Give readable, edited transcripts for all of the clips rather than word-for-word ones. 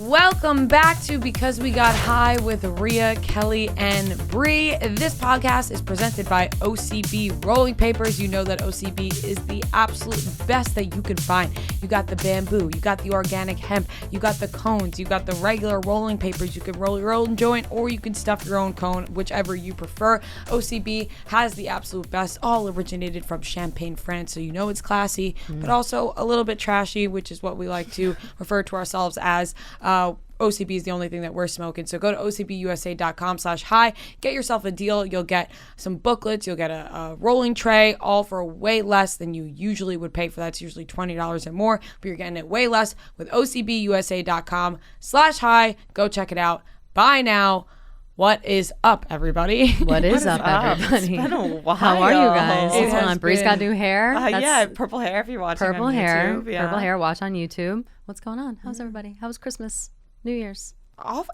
Welcome back to Because We Got High with Rhea, Kelly, and Bree. This podcast is presented by OCB Rolling Papers. You know that OCB is the absolute best that you can find. You got the bamboo, you got the organic hemp, you got the cones, you got the regular rolling papers. You can roll your own joint or you can stuff your own cone, whichever you prefer. OCB has the absolute best, all originated from Champagne, France, so you know it's classy, but also a little bit trashy, which is what we like to refer to ourselves as. OCB is the only thing that we're smoking. So go to ocbusa.com/high. Get yourself a deal. You'll get some booklets. You'll get a rolling tray, all for way less than you usually would pay for that. It's usually $20 or more, but you're getting it way less with ocbusa.com/high. Go check it out. Buy now. What is up, everybody? What is up, everybody? It's been a while. How are you guys? What's going on? Bree's got new hair. Yeah, purple hair if you're watching Purple on hair. YouTube. Yeah. Purple hair. Watch on YouTube. What's going on? How's everybody? How was Christmas? New Year's?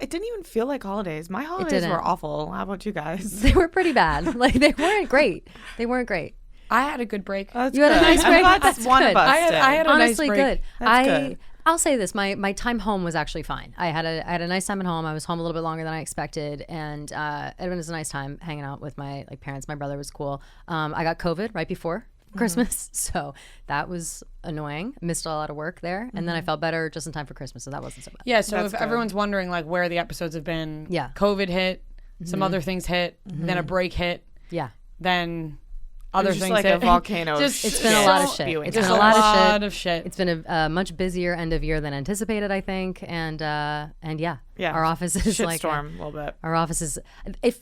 It didn't even feel like holidays. My holidays were awful. How about you guys? They were pretty bad. Like, they weren't great. They weren't great. I had a good break. That's You had a good. nice I'm break? glad That's one good. of us I did. had a Honestly, nice break. good. That's good. I'll say this: my time home was actually fine. I had a nice time at home. I was home a little bit longer than I expected, and it was a nice time hanging out with my parents. My brother was cool. I got COVID right before Christmas, so that was annoying. Missed a lot of work there, and then I felt better just in time for Christmas, so that wasn't so bad. Yeah, so That's if good. everyone's wondering like where the episodes have been, Yeah. COVID hit, some other things hit, then a break hit, Yeah. then other It's just things like hit. a volcano. It's been a lot of shit. spewing It's out. been a lot of shit. It's been a much busier end of year than anticipated, I think, and yeah, Yeah. our office is like Shitstorm a little bit. our office is.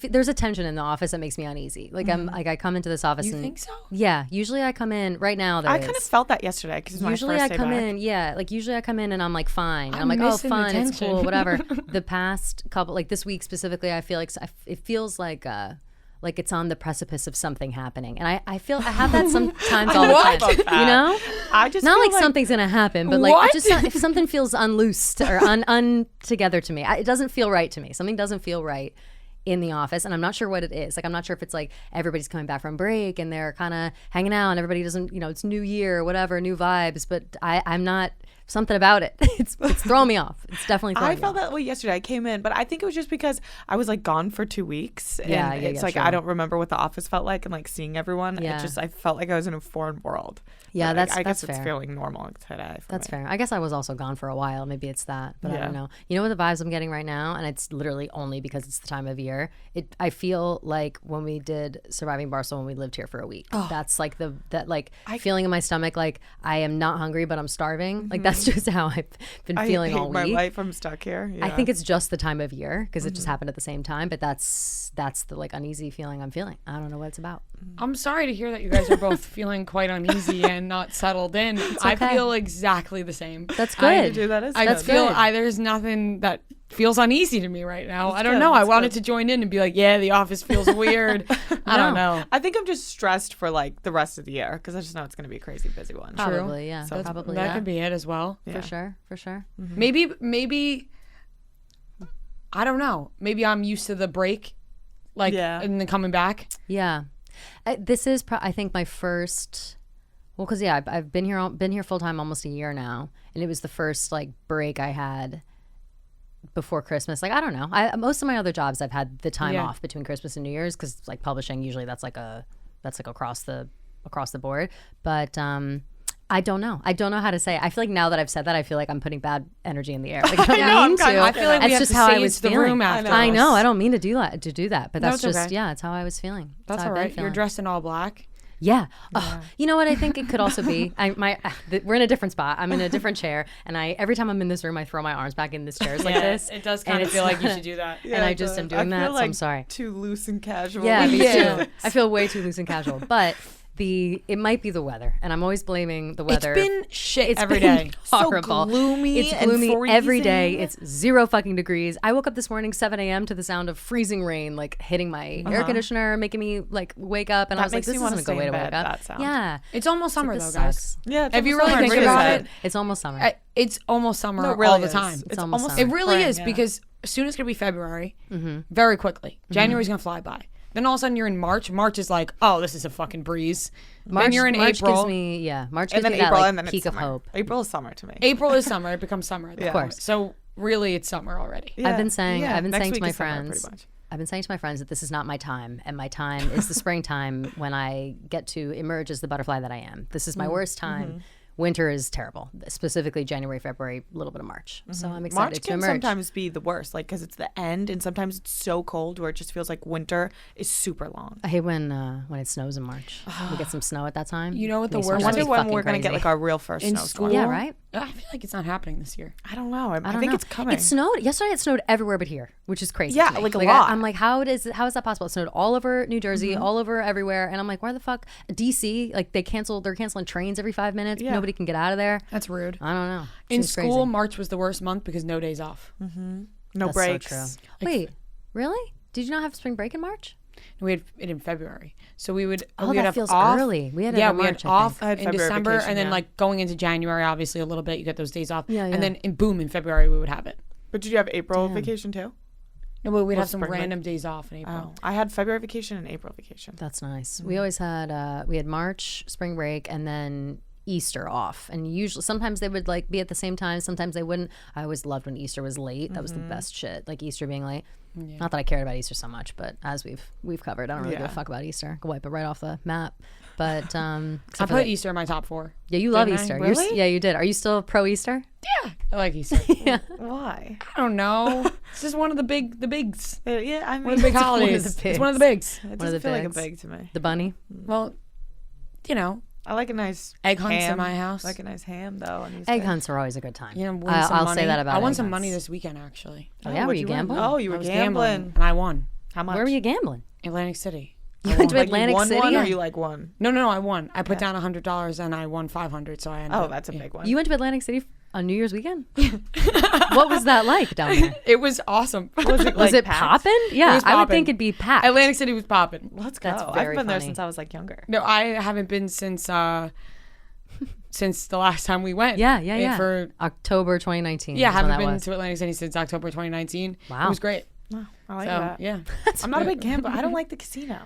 There's a tension in the office that makes me uneasy. Like I come into this office. You and think so? Yeah, usually I come in right now. I kind of felt that yesterday because Usually my I first day come back. in, yeah, like usually I come in and I'm like fine. I'm I'm like, oh, missing the fine, it's tension. cool, whatever. The past couple, like this week specifically, I feel like it feels like it's on the precipice of something happening, and I have that sometimes all the What? time. You know, I just not feel like something's gonna happen, but like What? it just if something feels unloosed or untogether to me, it doesn't feel right to me. Something doesn't feel right in the office, and I'm not sure what it is. Like I'm not sure if it's like everybody's coming back from break and they're kind of hanging out, and everybody doesn't, it's New Year, whatever, new vibes. But I'm not. Something about it. It's throwing me off. It's definitely throwing I me felt off. that way yesterday. I came in, but I think it was just because I was like gone for 2 weeks. And Yeah, it's like sure. I don't remember what the office felt like and like seeing everyone. Yeah. I felt like I was in a foreign world. Yeah, But that's I guess fair. it's feeling normal today. For That's me. fair. I guess I was also gone for a while. Maybe it's that, but I Yeah. don't know. You know what the vibes I'm getting right now, and it's literally only because it's the time of year. I feel like when we did Surviving Barcelona, when we lived here for a week. That's like feeling in my stomach, like I am not hungry, but I'm starving. Like that's just how I've been feeling I hate all my week. life. I'm stuck here. Yeah. I think it's just the time of year because it just happened at the same time. But that's the like uneasy feeling I'm feeling. I don't know what it's about. I'm sorry to hear that you guys are both feeling quite uneasy and not settled in. I okay. feel exactly the same. That's I good. do that as I good. feel good. there's nothing that feels uneasy to me right now. I don't good. know. I That's wanted good. to join in and be like, yeah, the office feels weird. I don't know. I think I'm just stressed for like the rest of the year because I just know it's going to be a crazy busy one. Probably, yeah. So Probably That could be it as well. Yeah. for sure. Maybe I don't know. Maybe I'm used to the break, like, and then coming back. Yeah, this is I think my first. Well, because I've been here full time almost a year now, and it was the first like break I had before Christmas. Like I don't know. Most of my other jobs I've had the time off between Christmas and New Year's because like publishing usually that's like across the board. But I don't know. I don't know how to say it. I feel like now that I've said that, I feel like I'm putting bad energy in the air. Like, I don't mean to. I feel like we That's have just to how I sage was the feeling. room after I this. know. I don't mean to do that. But that's it's just okay. yeah. It's how I was feeling. That's how all I've been right. You're feeling. dressed in all black. Yeah. You know what I think it could also be? We're in a different spot. I'm in a different chair, and every time I'm in this room, I throw my arms back in this chairs like this. It does and kind of it's feel like you not- should do that. and I just am doing that, feel so I'm like sorry. Too loose and casual. Yeah, me Yeah. too. I feel way too loose and casual, but it might be the weather, and I'm always blaming the weather. It's been shit It's every been day. horrible. So gloomy It's and gloomy every day. freezing. It's 0 fucking degrees. I woke up this morning 7 a.m. to the sound of freezing rain, like hitting my air conditioner, making me like wake up. And I That was like, makes "This me wanna isn't a good stay way in to wake bed, up." that sound. Yeah, It's almost summer this though, guys. sucks. Yeah. If you really think about it, It's almost summer. it's almost summer No, it really all the is. time. It's almost almost summer. It really spring, is yeah. because soon it's gonna be February, very quickly. January's gonna fly by. Then all of a sudden you're in March. March is like, oh, this is a fucking breeze. Then you're in March April. gives me March gives And then me that April, like and then peak it's of summer. hope. April is summer to me. April is summer. It becomes summer at that Of point. course. So really it's summer already. I've been saying to my friends. That this is not my time, and my time is the springtime when I get to emerge as the butterfly that I am. This is my worst time. Winter is terrible, specifically January, February, a little bit of March. So I'm excited March to emerge. can sometimes be the worst, like because it's the end, and sometimes it's so cold where it just feels like winter is super long. I hate when it snows in March. We get some snow at that time. You know what the Makes me worst? I wonder when we're fucking gonna get crazy. like our real first In snowstorm. school? Yeah, right? I feel like it's not happening this year. I don't know. I don't think know. it's coming. It snowed yesterday. It snowed everywhere but here, which is crazy. Yeah, to me. like a lot. I'm like, how is that possible? It snowed all over New Jersey, all over everywhere, and I'm like, where the fuck? DC, like they're canceling trains every 5 minutes. Yeah. Nobody can get out of there. That's rude. I don't know. In Seems school, crazy. March was the worst month because no days off. No That's breaks. So true. Wait, really? Did you not have spring break in March? We had it in February, so we would. Oh, we would that have feels off. early. We had it yeah, in we March, had I off think. I had in February December, vacation, and then yeah. like going into January, obviously a little bit. You get those days off, Yeah, yeah. and then boom in February we would have it. But did you have April vacation too? No, but we'd have some spring break? random days off in April. Oh, I had February vacation and April vacation. That's nice. We always had we had March, spring break, and then Easter off. And usually sometimes they would like be at the same time, sometimes they wouldn't. I always loved when Easter was late. That was the best shit. Like Easter being late. Yeah. Not that I cared about Easter so much, but as we've covered, I don't really give a Yeah. fuck about Easter. Go wipe it right off the map. But I except for put that- Easter in my top 4. yeah, you love Didn't I? Easter. Really? Yeah, you did. Are you still pro Easter? Yeah, I like Easter. Why? I don't know. It's just one of the bigs. Yeah, I mean, One of the big one of holidays. the It's one of the bigs. it one of doesn't the feel like a bigs. big to me. The bunny. Well, you know, I like a nice egg hunts ham. in my house. I like a nice ham though. On Egg hunts are always a good time. You know, win I'll some money. say that about Oh, I won egg some hunts. money this weekend actually. Oh, yeah, were what'd you win? gambling? Oh, you I were was gambling. and I won. How much? Where were you gambling? Atlantic City. You went to Like Atlantic you won City? one, or you like won? No, I won. I put down $100 and I won $500. So I ended Oh, up, that's a big one. You went to Atlantic City on New Year's weekend? What was that like down there? It was awesome. Was it, Was like, it packed? popping? Yeah, was I would poppin'. think it'd be packed. Atlantic City was popping. Let's go. That's I've very been there funny. since I was like younger. No, I haven't been since the last time we went. Yeah. For October 2019. yeah, is when haven't that been was. to Atlantic City since October 2019. Wow. It was great. Oh, I like So that. yeah. I'm not a big gambler. I don't like the casino.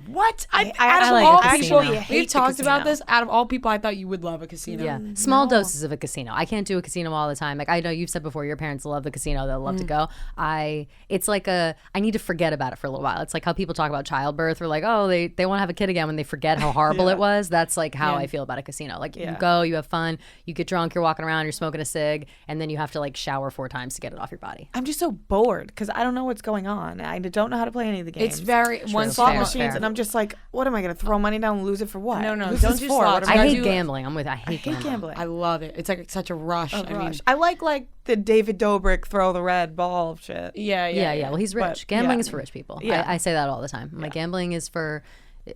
What? I out of like all a casino. people, I hate we've the talked about casino. this. Out of all people, I thought you would love a casino. Yeah, small doses of a casino. I can't do a casino all the time. Like I know you've said before, your parents love the casino. They'll love to go. It's like I need to forget about it for a little while. It's like how people talk about childbirth. Or like, oh, they want to have a kid again when they forget how horrible it was. That's like how I feel about a casino. Like you go, you have fun, you get drunk, you're walking around, you're smoking a cig, and then you have to like shower 4 times to get it off your body. I'm just so bored because I don't know what's going on. I don't know how to play any of the games. It's very one slot Fair, machines, fair. and I'm just like, what am I going to throw money down and lose it for what? No, Who's don't this do for? slots. What am I I hate do- gambling. I hate gambling. I love it. It's like such a rush. I mean, I like the David Dobrik throw the red ball shit. Yeah. Well, he's rich. But, Gambling yeah. is for rich people. Yeah. I say that all the time. I'm like, gambling is for,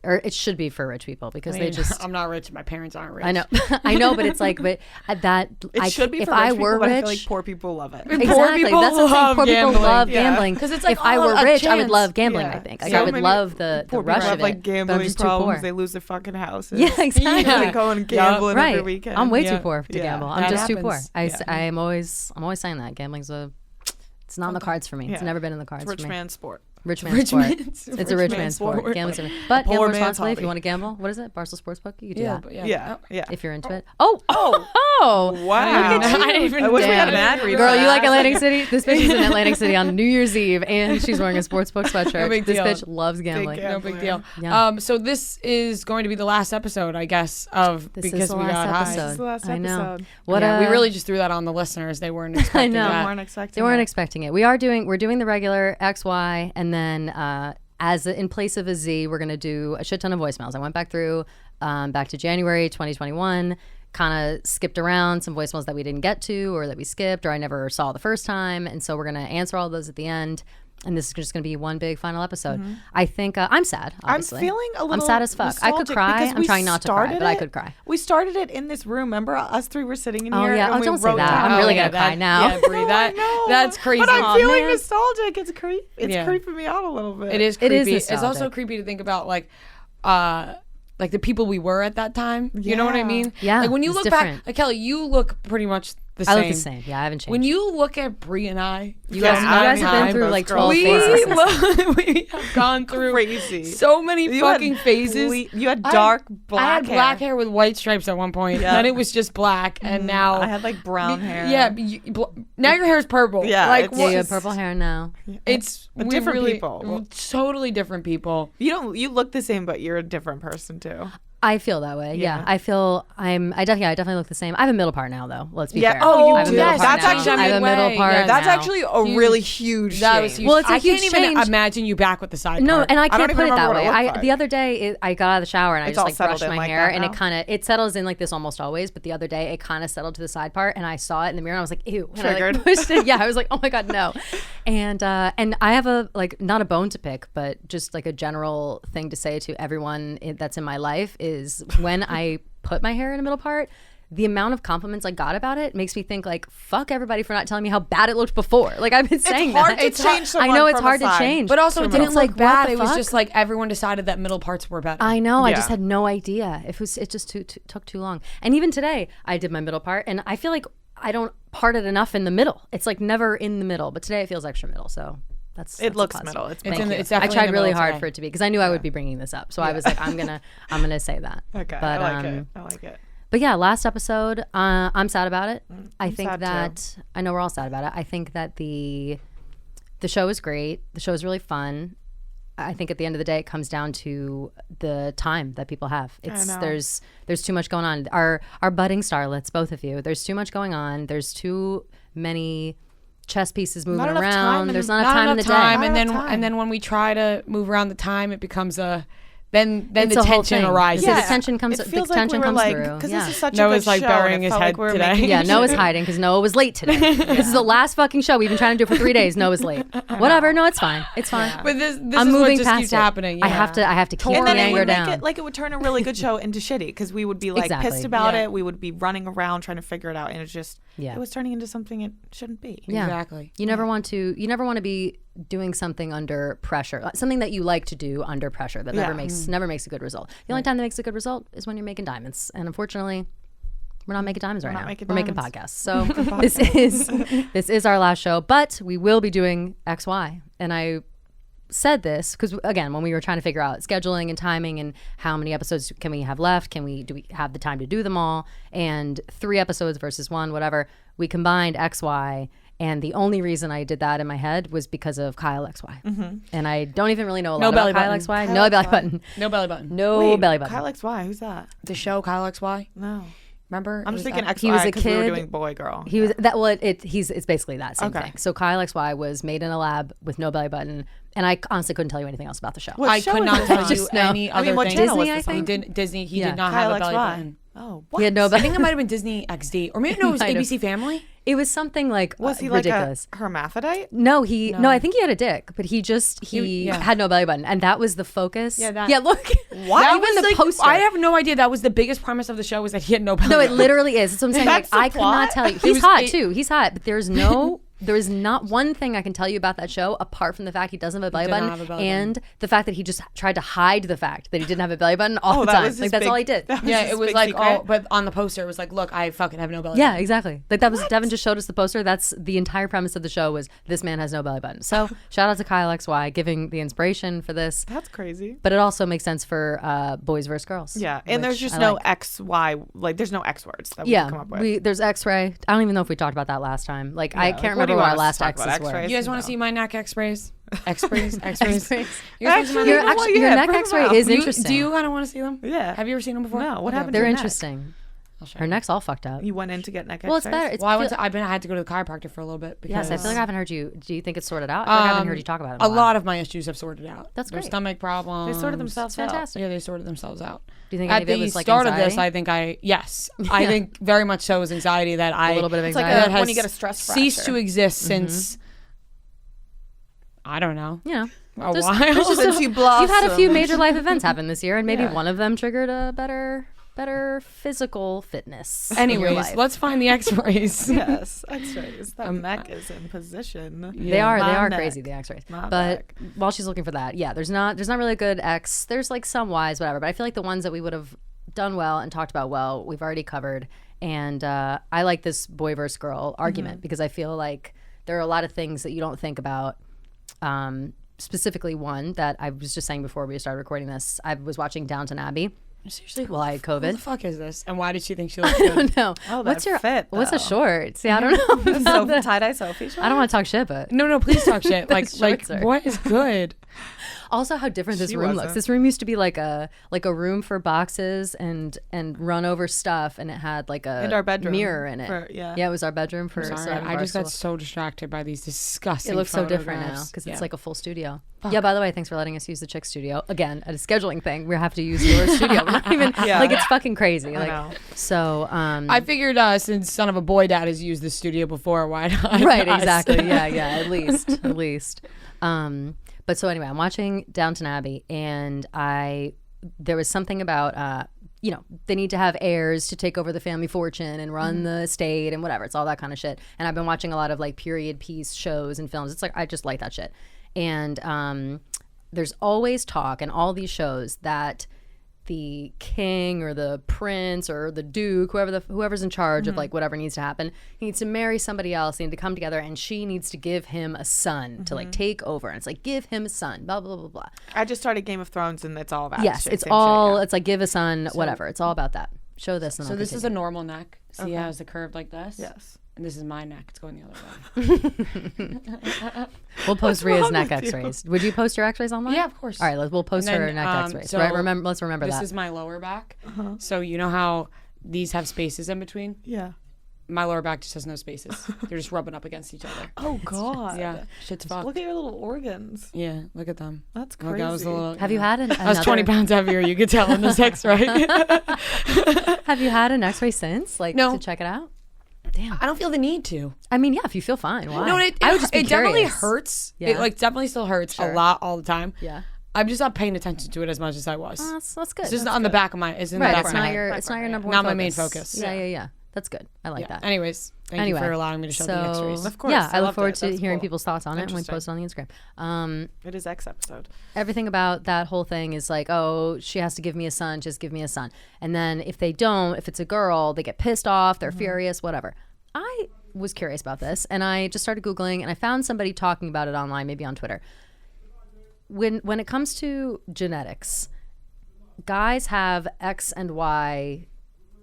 or it should be for rich people because I they mean, just. I'm not rich. My parents aren't rich. I know, I know, but it's like, but that It should be if for rich I people, were but rich, I feel like poor people love it. exactly. Poor people That's what I'm saying. love Poor people gambling. love Yeah. gambling 'Cause it's like, if I oh, were a rich, I would chance. love gambling. Yeah. I think like, So I would many love the Poor rush people of have like it. But I'm gambling just too problems. poor. They lose their fucking houses. Yeah, exactly. They go and gamble every Right. weekend. I'm way Yeah. too poor to Yeah. gamble. I'm That just too poor. happens. I'm always saying that gambling's it's not in the cards for me. It's Yeah. never been in the cards It's rich for me. man sport. Rich man sport. man's- It's a rich man sport. Gambling's but Poor gamble man's responsibly if hobby. you want to gamble. What is it? Barstool Sportsbook? You can do that. But Yeah. If you're into it. Oh. Wow. I didn't even. I wish we had Damn. an ad read. Girl, for you that. like Atlantic City? This bitch is in Atlantic City on New Year's Eve, and she's wearing a sportsbook sweatshirt. No big This deal. bitch loves gambling. deal. No big deal. Yeah. So this is going to be the last episode, I guess, of This because is the we last got high. episode. This is the last I know. episode. What Yeah, we a- really just threw that on the listeners. They weren't expecting know. that. Weren't expecting They weren't that. expecting it. We're doing the regular XY, and then in place of a Z, we're gonna do a shit ton of voicemails. I went back through back to January 2021, kind of skipped around some voicemails that we didn't get to or that we skipped or I never saw the first time, and so we're gonna answer all those at the end. And this is just going to be one big final episode. I think I'm sad. Obviously. I'm feeling a little. I'm sad as fuck. I could nostalgic cry. because I'm we trying not to cry, started but I it- could cry. We started it in this room. Remember, us three were sitting in Oh, here. yeah. And Oh, we don't say wrote that. down- I'm really yeah, gonna cry that- now. Yeah, Brie, that No, that's crazy. But I'm Aw, feeling man. nostalgic. It's creep. It's Yeah. creeping me out a little bit. It is It creepy. is It's also nostalgic. creepy to think about like the people we were at that time. You know what I Yeah. mean? Yeah, Like when you it's look different. back, like Kelly, you look pretty much the I same. look the same. Yeah, I haven't changed. When you look at Brie and I, you guys have been through like 12 we, phases. we have gone through Crazy. so many You fucking had phases. You had dark black I had hair. black hair with white stripes at one point. Yeah. Then it was just black, and now I had like brown hair. Yeah, now your hair is purple. Yeah, like it's- Yeah, what? you have purple hair now. It's we different really- people. Totally different people. You look the same, but you're a different person too. I feel that way. Yeah, Yeah. I feel I definitely look the same. I have a middle part now, though. Let's be Yeah. fair. Oh, you I have a do. middle Yes, part that's now. actually I have a middle way. part. Yeah. That's now. actually a really huge That change. was huge. Well, it's a I huge can't even change. imagine you back with the side No, part. and I don't can't even put it remember that what way. it looked like. The other day, I got out of the shower and I It's just all like settled brushed in my like hair, that and now? it settles in like this almost always. But the other day, it kind of settled to the side part, and I saw it in the mirror, and I was like, ew. And I like, Triggered. pushed it. Yeah, I was like, oh my god, no. And I have a like not a bone to pick, but just like a general thing to say to everyone that's in my life is when I put my hair in a middle part, the amount of compliments I got about it makes me think like, fuck everybody for not telling me how bad it looked before. Like I've been saying hard that. to It's change I know someone it's from hard a to side. change. But also, it And didn't it's look like, what bad. the It was fuck? just like everyone decided that middle parts were better. I know. I Yeah. just had no idea. It just took too long. And even today, I did my middle part, and I feel like I don't part it enough in the middle. It's like never in the middle, but today it feels extra middle. So that's It a looks positive. middle. It's Thank in the- you. it's I definitely in tried the really middle hard today. for it to be because I knew I would be bringing this up. So I was like, I'm gonna say that. Okay, But I like it. I like it. but yeah, last episode, I'm sad about it. I think sad that I know we're all sad about it. I think that the show is great. The show is really fun. I think at the end of the day, it comes down to the time that people have. It's know. there's too much going on. Our budding starlets, both of you. There's too much going on. There's too many chess pieces moving enough time around. in There's the- not enough time in the time, day. and Not then enough time. and then when we try to move around the time, it becomes a then It's the a whole tension thing. arises. Yeah. The tension comes. It The feels like tension we were comes like, through. because Yeah. this is such Noah's, a good like, show. burying and it his felt head like we were today. making Yeah, it- Noah's hiding because Noah was late today. This is the last fucking show. We've been trying to do it for 3 days. Noah's late. Whatever. No, it's fine. It's fine. But this I'm is moving what just past keeps it. happening. I yeah. have to keep And the then it anger would make down. it like it would turn a really good show into shitty because we would be like Exactly. pissed about Yeah. it. We would be running around trying to figure it out, and Yeah. it was turning into something it shouldn't be. Yeah. Exactly. You never want to be doing something under pressure, something that you like to do under pressure that never Yeah. makes a good result. The only time that makes a good result is when you're making diamonds, and unfortunately, we're not making diamonds right not now. making We're making diamonds. podcasts. So this is our last show, but we will be doing XY, and I said this because again, when we were trying to figure out scheduling and timing and how many episodes can we have left, do we have the time to do them all, and 3 episodes versus 1, whatever, we combined XY. And the only reason I did that in my head was because of Kyle XY. And I don't even really know a lot No belly about Kyle button. XY. Kyle No belly XY. button. No belly button. No Wait, belly button. Kyle XY, who's that? The show Kyle XY. No, Remember? I'm It just was thinking that- XY He was a because we were kid. doing boy girl. He was that. Well, it's basically that same Okay. thing. So Kyle XY was made in a lab with no belly button, and I honestly couldn't tell you anything else about the show. What I show could is not this tell on? you Just know. any I mean, other what thing. channel was Disney, this I on? He think? did Disney. He Yeah. did not Kyle have a belly XY. button. Oh, what? He had no I belly. think it might have been Disney XD, or maybe no, it was Might have. ABC Family. It was something like Was he like ridiculous. a hermaphrodite? No, no, I think he had a dick, but he yeah. had no belly button, and that was the focus. Yeah, that- yeah. Look, What? That Even was the like, poster. I have no idea. That was the biggest premise of the show was that he had no belly No, it button. literally is. That's what I'm saying. That's Like, the I could not plot? tell you. He He's was hot eight- too. He's hot, but there is not one thing I can tell you about that show apart from the fact he doesn't have a belly did not button have a belly and the fact that he just tried to hide the fact that he didn't have a belly button all Oh, the that time. was his Like that's big- all he did. that was Yeah, his it was big like, secret? oh, but on the poster it was like, look, I fucking have no belly Yeah, button. exactly. Like that was Devin just showed us the poster. That's the entire premise of the show was this man has no belly button. So shout out to Kyle XY giving the inspiration for this. That's crazy. But it also makes sense for boys versus girls. Yeah, and there's which just I no like. XY. Like, there's no X words that we can come up with. There's X-ray. I don't even know if we talked about that last time. Like I like, can't what do remember you what want our us to last talk X's about? were. X-rays? You guys want to see my neck X-rays? X-rays? X-rays? Actually, Your you know what? your Yeah, neck bring 'em X-ray out. is You- interesting. Do you kind of want to see them? Yeah. Have you ever seen them before? No, what happened to They're your neck? interesting. I'll show Her you. neck's all fucked up. You went in to get neck Well, it's X-rays? better. It's Well, I had to go to the chiropractor for a little bit because Yes, I feel like I haven't heard you. Do you think it's sorted out? I feel like I haven't heard you talk about it. a lot of my issues have sorted out. That's Their great. stomach problems. They sorted themselves out. Fantastic. Yeah, they sorted themselves out. Do you think At any of it the was like start anxiety? of this, I think I think very much so was anxiety that a little bit of It's like anxiety. that when has you get a stress ceased fracture. to exist since I don't know you know, a there's- while. there's just Since a- you you've had a few blossomed. major life events happen this year, and maybe Yeah. one of them triggered a better physical fitness. in your Anyways, life. let's find the X-rays. Yes, X-rays. That neck is in position. They are My crazy, neck. the X-rays. My But back. while she's looking for that, yeah, there's not really a good There's like some Ys, whatever. But I feel like the ones that we would have done well and talked about well, we've already covered. And I like this boy versus girl argument because I feel like there are a lot of things that you don't think about. Specifically, one that I was just saying before we started recording this, I was watching Downton Abbey. Seriously, Well, I had COVID. Who the fuck is this? And why did she think she looked I good? don't know. Oh, What's that your fit, What's a though. short? See, I don't know. So about tie-dye Sophie shorts? I don't want to talk shit, but No, please talk shit. like shorts are- what is good? also how different this She room looks. wasn't. This room used to be like a room for boxes and run over stuff, and it had like a And our bedroom mirror in it. yeah. it was our bedroom for. Sorry, Seven I just got Barstool. so distracted by these disgusting. It looks so different now photographs. because Yeah. it's like a full studio. Yeah. By the way, thanks for letting us use the chick studio again. At a scheduling thing, we have to use your studio. We're not even Yeah. like it's fucking crazy. I Like know. so. I figured since son of a boy dad has used the studio before, why not? Right, us? exactly. Yeah. At least. But so anyway, I'm watching Downton Abbey, and there was something about they need to have heirs to take over the family fortune and run the estate and whatever. It's all that kind of shit. And I've been watching a lot of like period piece shows and films. It's like I just like that shit. And there's always talk in all these shows that the king or the prince or the duke, whoever's in charge of like whatever needs to happen, he needs to marry somebody else. They need to come together, and she needs to give him a son to like take over. And it's like give him a son, blah blah blah blah. I just started Game of Thrones, and it's all about Yes, shit, it's same all. shit, yeah. It's like give a son, whatever. It's all about that. Show this. And So I'll this is a continue. normal neck. See how it's curved like this? Yes. And this is my neck. It's going the other way. We'll post Rhea's wrong neck with you? X-rays. Would you post your X-rays online? Yeah, of course. All right, we'll post And her then, neck X-rays. so Right, let's remember This that. is my lower back. So you know how these have spaces in between? Yeah. My lower back just has no spaces. They're just rubbing up against each other. Oh God. Yeah, shit's fucked. Look at your little organs. Yeah, look at them. That's Look, crazy. I was a little. Have you had an? I was 20 pounds heavier. You could tell in the sex, right? Have you had an X-ray since, like, No. to check it out? Damn. I don't feel the need to. I mean, yeah, if you feel fine, why? No, I would just be it definitely curious. hurts. Yeah. It like definitely still hurts Sure. a lot all the time. Yeah. I'm just not paying attention to it as much as I was. That's good. It's just on the back of my. It's in the right. back It's of my not head. your. It's not your number one. Not my main focus. Yeah. That's good. I like Yeah. that. Anyways, thank you for allowing me to show the X-rays. Of course, Yeah, I I look loved forward it. to That's hearing cool. people's thoughts on it when we Interesting. post it on the Instagram. It is X episode. Everything about that whole thing is like, oh, she has to give me a son, just give me a son. And then if they don't, if it's a girl, they get pissed off, they're furious, whatever. I was curious about this, and I just started Googling, and I found somebody talking about it online, maybe on Twitter. When it comes to genetics, guys have X and Y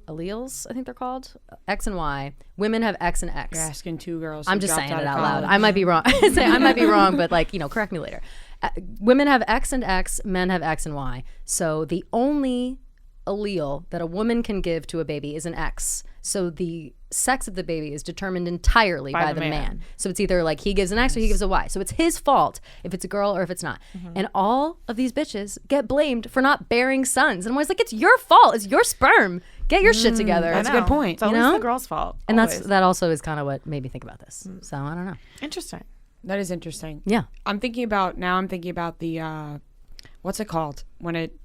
alleles, I think they're called. X and Y. Women have X and X. You're asking two girls. I'm who just dropped saying it of out loud. college. I might be wrong. I might be wrong, but like, correct me later. Women have X and X, men have X and Y. So the only allele that a woman can give to a baby is an X. So the sex of the baby is determined entirely by the man. So it's either like he gives an X or he gives a Y. So it's his fault if it's a girl or if it's not. And all of these bitches get blamed for not bearing sons. And I'm always like, it's your fault. It's your sperm. Get your shit together. That's a good point. It's always know? the girl's fault. And always. that also is kind of what made me think about this. So I don't know. Interesting. That is interesting. Yeah. I'm thinking about the what's it called when it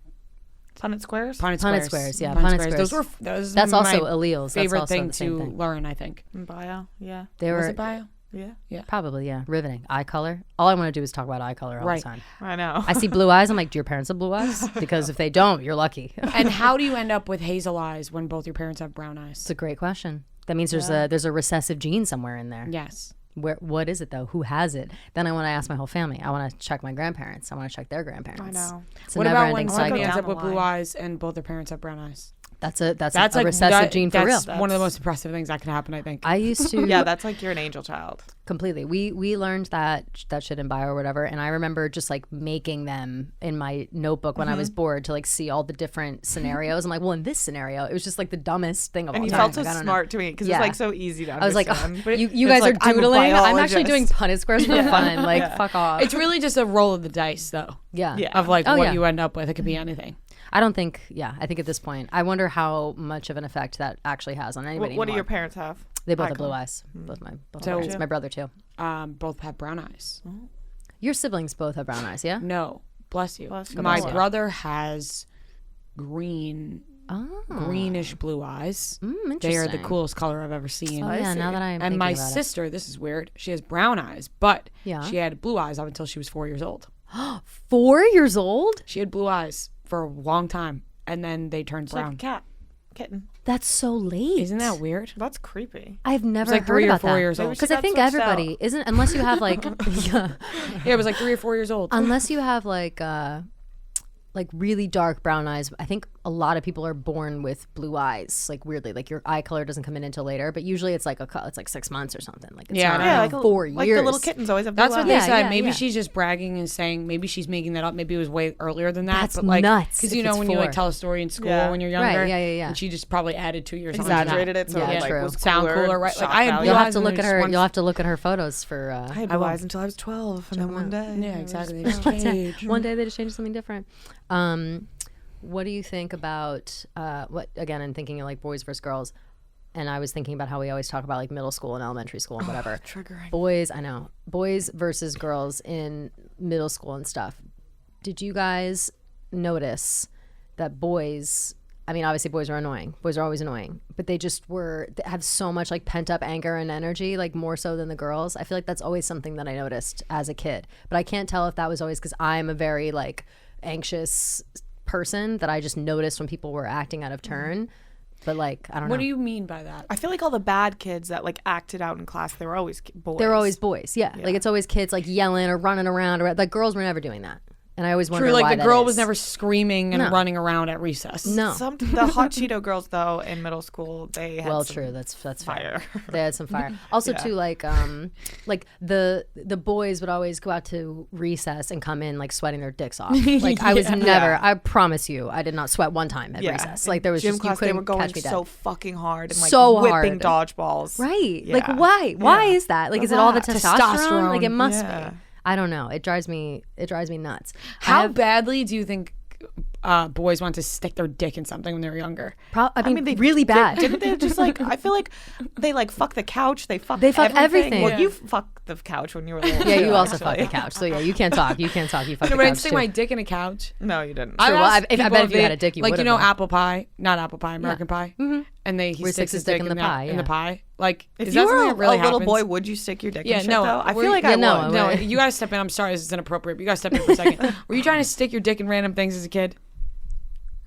Punnett squares. Punnett squares, yeah, Punnett Punnett squares. squares. Those That's were also my alleles. That's favorite also thing the same to thing. learn. I think. In bio. Yeah. They Was were it bio? Yeah. probably, yeah, riveting. Eye color. All I want to do is talk about eye color all Right. the time. I know. I see blue eyes. I'm like, do your parents have blue eyes? Because if they don't, you're lucky. And how do you end up with hazel eyes when both your parents have brown eyes? It's a great question. That means there's a recessive gene somewhere in there. Yes. What is it though? Who has it? Then I want to ask my whole family. I want to check my grandparents. I want to check their grandparents. I know. It's a What about never-ending when somebody cycle. ends Down up the with blue line. eyes and both their parents have brown eyes? That's a like recessive that- gene for real. That's one of the most impressive things that can happen. I think. I used to. Yeah, that's like you're an angel child. Completely. We learned that shit in bio or whatever, and I remember just like making them in my notebook when I was bored to like see all the different scenarios. I'm like, well, in this scenario, it was just like the dumbest thing of And all you time. felt so Like, I don't know. smart to me because Yeah. it's like so easy to I was understand. like, But you it's guys like, are doodling. I'm actually doing biologist. Punnett squares for fun. Like, fuck off. It's really just a roll of the dice, though, yeah. Yeah. of like Oh, what yeah. you end up with. It could be anything. I don't think. Yeah, I think at this point, I wonder how much of an effect that actually has on anybody. What do anymore. your parents have? They both eye have blue color? eyes. Both my So- parents. My brother too. Both have brown eyes. Your siblings both have brown eyes. Yeah. No, bless you. Bless you. My Bless you. brother has Oh. greenish blue eyes. Interesting. They are the coolest color I've ever seen. Oh yeah. Now that I'm And thinking my about sister, this is weird. She has brown eyes, but Yeah. she had blue eyes up until she was 4 years old. it. 4 years old. She had blue eyes for a long time, and then they turned It's like a brown. cat. Kitten. That's so late. Isn't that weird? That's creepy. I've never like heard 3 or about 4 that. years old. Maybe she Because I got think switched everybody out. isn't, unless you have like, Yeah, it was like 3 or 4 years old. unless you have like really dark brown eyes. I think a lot of people are born with blue eyes, like weirdly, like your eye color doesn't come in until later, but usually it's like it's like 6 months or something. Like it's Yeah, not I know. like 4 years. Like the little kittens always have blue That's what eyes. they Yeah, said. yeah, Maybe yeah. she's just bragging and saying maybe she's making that up. Maybe it was way earlier than that. That's but like, nuts because if you know it's when you like 4. tell a story in school Yeah. when you're Right, younger, yeah. and she just probably added 2 years. onto that. Exaggerated it so Yeah, it like true. was Sound cooler, right? Like, shock I had value. blue You'll eyes have to and look at there's her. one- You'll have to look at her photos for. I had I blue will. eyes until I was 12, and then one day. Yeah, exactly. They just changed. One day they just changed something different. What do you think about what again? I'm thinking of like boys versus girls, and I was thinking about how we always talk about like middle school and elementary school and whatever. Triggering. Boys, I know, boys versus girls in middle school and stuff. Did you guys notice that boys? I mean, obviously boys are annoying. Boys are always annoying, but they just they have so much like pent up anger and energy, like more so than the girls. I feel like that's always something that I noticed as a kid, but I can't tell if that was always because I'm a very like anxious person that I just noticed when people were acting out of turn. But like, I don't know. What do you mean by that? I feel like all the bad kids that like acted out in class, they were always boys. They're always boys. Yeah. Like it's always kids like yelling or running around or like girls were never doing that. And I always wonder True, why like the that girl is. was never screaming and No. running around at recess. No. The hot Cheeto girls though in middle school, they had Well, some true. That's fire. fair. They had some fire. Also, too, like the boys would always go out to recess and come in like sweating their dicks off. Like I was never. I promise you, I did not sweat one time at recess. Like there was gym just class, you couldn't they were going catch me dead. so fucking hard and like So whipping hard. dodgeballs. Right. Yeah. Like why? Why is that? Like is it all the Relax. testosterone? Like it must Yeah. be. I don't know. It drives me nuts. How badly do you think boys want to stick their dick in something when they're younger? I mean, they really bad. Didn't they just like? I feel like they like fuck the couch. They fuck. everything. Well, Yeah. you fucked the couch when you were little. Yeah, too, you also actually. fucked the couch. So yeah, you can't talk. You fucked No, the but I'd couch stick too. my dick in a couch. No, you didn't. I've Well, asked I bet people if you had a dick, you like would've know been. apple pie, not apple pie, American pie, and he Where he sticks his dick in the pie, in the yeah. pie. Like, If is you that were something that really a little happens? boy, would you stick your dick Yeah, in shit no. though? I were feel you- like I yeah, no, would. No, Right. you gotta step in. I'm sorry, this is inappropriate, but you gotta step in for a second. Were you trying to stick your dick in random things as a kid?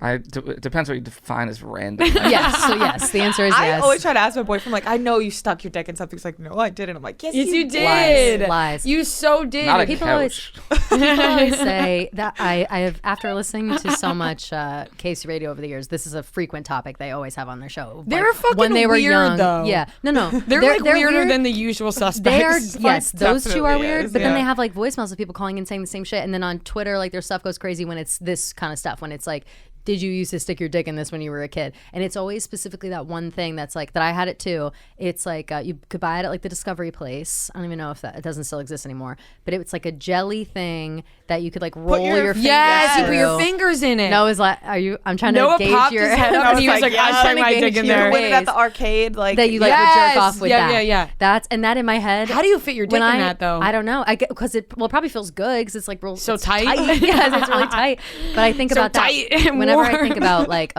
It depends what you define as random. Yes. So yes, the answer is I yes. always try to ask my boyfriend, like, I know you stuck your dick in something. He's like, no, I didn't. I'm like, yes, Yes, you did. did. Lies. You so did. Not a People couch. People always say that I have, after listening to so much Casey Radio over the years, this is a frequent topic they always have on their show. They're Like, fucking when they were weird, young. though. Yeah, no, They're like weirder weird. than the usual suspects. They are, Like, yes, those two are definitely weird. is, But then yeah. they have like voicemails of people calling and saying the same shit. And then on Twitter, like their stuff goes crazy when it's this kind of stuff. When it's like, did you used to stick your dick in this when you were a kid? And it's always specifically that one thing that's like, that I had it too. It's like, you could buy it at like the Discovery Place. I don't even know if it doesn't still exist anymore. But it's like a jelly thing that you could like roll your fingers Yes, you put your through. fingers in it. No, is like, I'm trying Noah to gauge popped your his head up and he was like, yeah, I stuck my dick in You there. can win it at the arcade, like that you like Yes. would jerk off with Yeah, that. yeah. That's and that in my head. How do you fit your dick when in that though? I don't know. I get because it probably feels good because it's like real So it's tight? Yes, it's really tight. But I think So about tight that and whenever I warm. think about like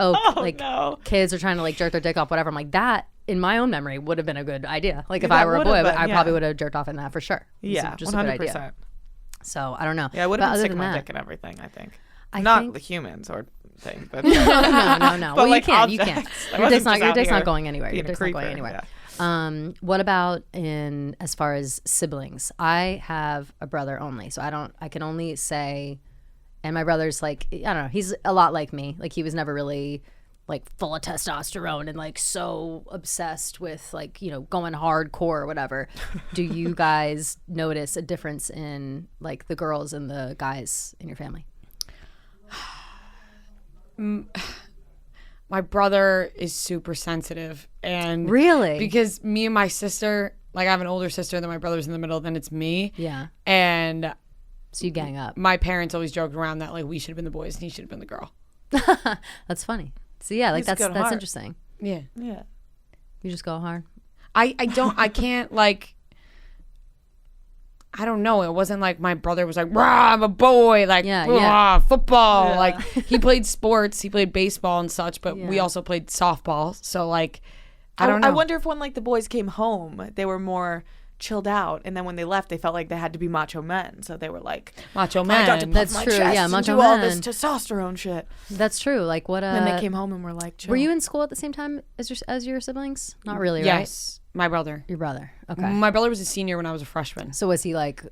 no. kids are trying to like jerk their dick off, whatever. I'm like that in my own memory would have been a good idea. Like if Yeah, I were a would've boy, been, I yeah. probably would have jerked off in that for sure. Yeah, just a good idea. 100%. So I don't know. Yeah, I would But have been other sticking than my that- dick and everything, I think. I Not think- the humans or things, but no. But, Well, like, you can't. You objects. can't. I Your dick's wasn't not. just Your out dick's not here going anywhere. Your being a dick's not going creeper, anywhere. yeah. What about in as far as siblings? I have a brother only, so I can only say, and my brother's like I don't know. He's a lot like me. Like he was never really like full of testosterone and like so obsessed with like going hardcore or whatever. Do you guys notice a difference in like the girls and the guys in your family? My brother is super sensitive and Really? because me and my sister, like I have an older sister, then my brother's in the middle, then it's me. Yeah. And So you gang up. my parents always joked around that like we should have been the boys and he should have been the girl. That's funny. So yeah, like He's a good that's heart. interesting. Yeah. yeah. You just go hard. I can't like, I don't know. It wasn't like my brother was like, rah, I'm a boy. Like, Yeah, rah, yeah. football. Yeah. Like he played sports. He played baseball and such, but we Yeah. also played softball. So like, I don't know. I wonder if when like the boys came home, they were more chilled out, and then when they left, they felt like they had to be macho men. So they were like, Macho I got to man. pump That's my true, chest yeah, and macho do all this man. testosterone shit. That's true. Like what? And then they came home and were like, chill. Were you in school at the same time as your siblings? Not really, right? Yes, my brother. Your brother. Okay. My brother was a senior when I was a freshman. So was he like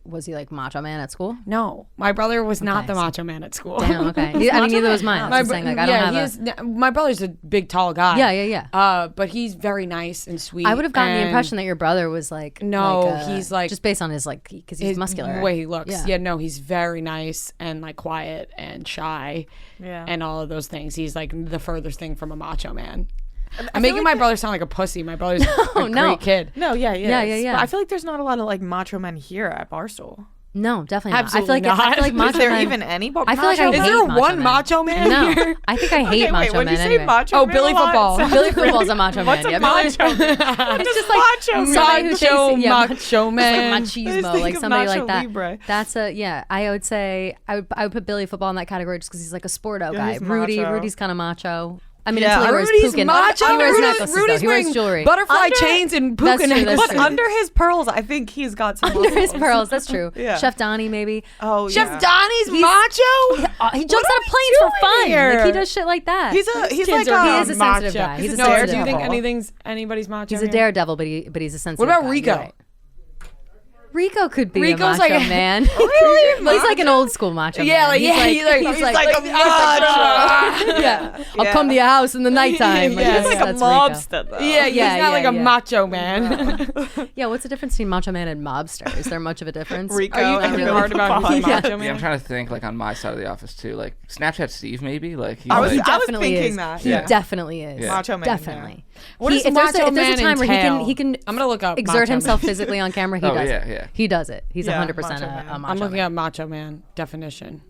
macho man at school? No, my brother was not the so- macho man at school. Damn. Okay. I mean, neither was mine. I'm saying like I don't have my brother's a big tall guy. Yeah. But he's very nice and sweet. I would have gotten the and impression that your brother was like he's like just based on his like because he's his muscular. the way he looks. Yeah. Yeah, no, he's very nice and like quiet and shy, and all of those things. He's like the furthest thing from a macho man. I'm making my brother sound like a pussy. My brother's a great kid. No, yeah. Yeah. But I feel like there's not a lot of like macho men here at Barstool. No, definitely Absolutely not. I feel like Is macho there men. even any I feel like I macho hate Is there macho one men. macho man No, here? I think I hate Okay, macho wait, when men you say anyway. macho Oh, man Billy a lot, Football. so- Billy Football's a macho What's man. a macho man? It's just like macho man? somebody who thinks, macho man. like I just machismo, think like of somebody Nacho like that. Libre. That's I would say I would put Billy Football in that category just because he's like a sporto guy. he's macho. Rudy's kind of macho. I mean, Yeah. until he wears Rudy's puka. macho. He wears Rudy's- necklaces Rudy's though. He wears wearing jewelry. butterfly chains and puka That's true, necklaces. that's But true. under his pearls, I think he's got some Under his muscles. pearls, that's true. Yeah. Chef Donnie, maybe. Oh, Chef yeah. Donnie's macho. He jumps are out of we planes for doing fun. here? Like he does shit like that. He's Kids like are he is a macho. sensitive guy. He's a No, sensitive do you think daredevil. anybody's macho? He's a here? daredevil, but he's a sensitive. What about guy. Rico? You're right. Rico could be Rico's a macho like- man. Really? He's like an old school macho Yeah, man. he's like a macho. yeah. I'll come to your house in the nighttime. Like, Yeah, that's, He's like a that's Rico. mobster, though. Yeah, he's Yeah, not like yeah, a yeah. macho man. Yeah, what's the difference between macho man and mobster? Is there much of a difference? Rico Are you and thinking Billy hard about Football. who's macho Yeah, I'm man? trying to think like on my side of the office too. Like Snapchat Steve, maybe. Like he's I was like, definitely thinking is. that. He Yeah. definitely is. Yeah. Macho man, Definitely. What does if there's macho a man time where entail? he can I'm gonna look up exert macho himself man. physically on camera, he Oh, does yeah, it. yeah. He does it. He's Yeah, 100% macho a man. macho I'm looking man. at macho man definition.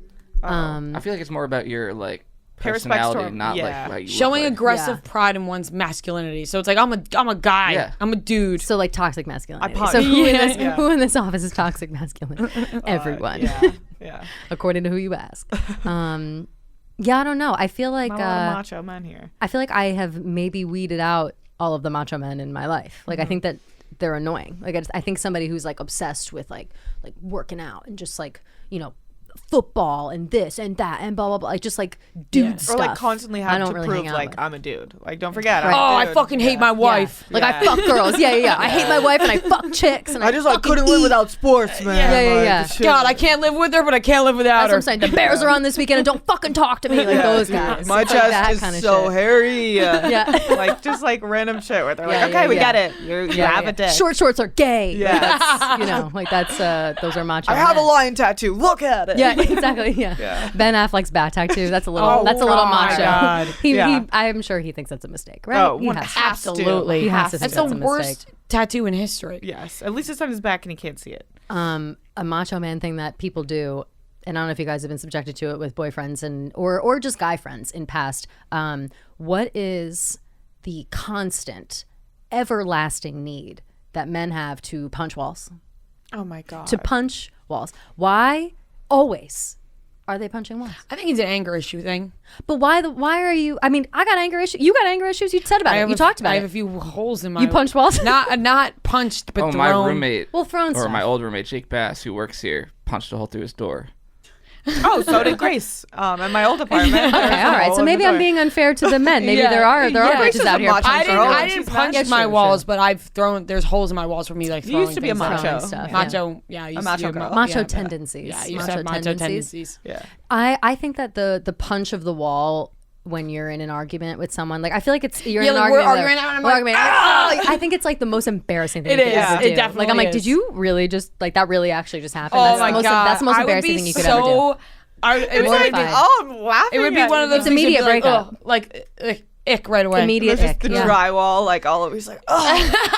I feel like it's more about your like Pay respects to personality, him. not Yeah. like how you Showing look like. aggressive Yeah. pride in one's masculinity. So it's like I'm a guy. Yeah. I'm a dude. So like toxic masculinity. punch. So who, in Yeah. this, Yeah. who in this office is toxic masculine? Everyone, Yeah. according to who you ask. Yeah, I don't know. I feel like Not a lot of macho men here. I feel like I have maybe weeded out all of the macho men in my life. Like I think that they're annoying. Like I think somebody who's like obsessed with like working out and just like football and this and that and blah blah blah, like just like dude Or stuff. like constantly I have don't to really prove hang out like with. I'm a dude. Like don't forget. Oh, I'm a I dude. fucking hate my wife. Like I fuck girls. Yeah. I hate my wife and I fuck chicks and I just like fucking couldn't live eat. without sports, man. Yeah. Like, shit. God, I can't live with her, but I can't live without That's what her. I'm saying. The Bears are on this weekend and don't fucking talk to me like those guys. My It's like that chest kinda is so shit. hairy. Yeah. Like just like random shit where they're like, Yeah, okay, yeah, we yeah. get it. You have a dick. Short shorts are gay. Yeah. That's, like that's those are macho. I have a men. lion tattoo. Look at it. Yeah, exactly. Yeah. Yeah. Ben Affleck's bat tattoo. That's a little. Oh, that's a little my macho. God. Yeah. I'm sure he thinks that's a mistake, right? Oh, He one has to. has to. Absolutely. He has to That's think the that's a worst mistake. tattoo in history. Yes. At least it's on his back and he can't see it. A macho man thing that people do, and I don't know if you guys have been subjected to it with boyfriends and or just guy friends in past. What is the constant, everlasting need that men have to punch walls? Oh my god. To punch walls. Why always are they punching walls? I think it's an anger issue thing. But why are you? I mean, I got anger issues. You got anger issues. You said about it. You talked about I have it. a few holes in my. You punched walls? Not punched, but Oh, thrown. my roommate, Well, thrown or stuff. my old roommate Jake Bass, who works here, punched a hole through his door. Oh, so did Grace. In my old apartment. Okay, all right. So maybe I'm being unfair to the men. Maybe Yeah. there are Yeah. bitches out here. Macho I girl. didn't She's punch macho. my Sure, walls, sure. but I've thrown. There's holes in my walls from me like throwing. You used to be a things at macho. them. stuff, yeah. Macho. Yeah, I used macho to be a girl. ma- Macho yeah, tendencies. Yeah, I used to have macho tendencies. Yeah. I think that the punch of the wall when you're in an argument with someone, like I feel like you're Yeah, in an like, we're argument. arguing and I'm we're like, arguing. I think it's like the most embarrassing thing It you could is. ever It do. definitely Like I'm like, is. did you really just like that? Really actually just happened? Oh that's my the most, god, That's the most I would embarrassing be thing you could ever do. so. It would Horrified. be. Oh, I'm laughing. It would be at one of you. those It's things you'd immediate be like, breakup. "Ugh," like ick right away. Immediate There's just ick. the Yeah. drywall, like all over. He's like, oh.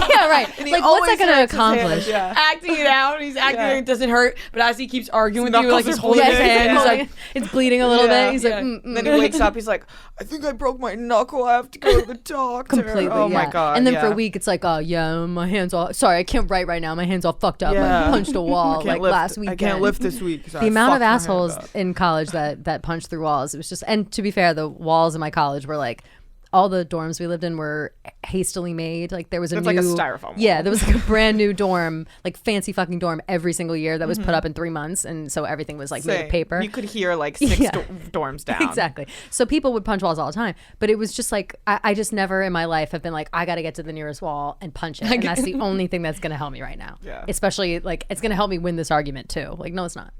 Yeah, right. he Like what's always that going to hurts his hand, accomplish? yeah. Acting it out. He's acting Yeah. like it doesn't hurt, but as he keeps arguing with you, knuckles like he's are holding bleeding. his Yeah, hand, he's like, it's bleeding a little Yeah. bit. He's like, Yeah. Then he wakes up. He's like, I think I broke my knuckle. I have to go to the doctor. completely. Oh yeah. my god. And then for yeah. a week, it's like, oh yeah, my hands all. Sorry, I can't write right now. My hands all fucked up. Yeah. I punched a wall I can't like lift, last weekend. I can't lift this week. The amount of assholes in college that punched through walls. It was just, and to be fair, the walls in my college were like all the dorms we lived in were hastily made. Like there was It's like a styrofoam Yeah, wall. there was like a brand new dorm, like fancy fucking dorm every single year that was put up in 3 months, and so everything was like made of Same. paper. You could hear like 6 Yeah. dorms down. Exactly. So people would punch walls all the time, but it was just like I just never in my life have been like I got to get to the nearest wall and punch it, and that's the only thing that's gonna help me right now. Yeah. Especially like it's gonna help me win this argument too. Like no, it's not.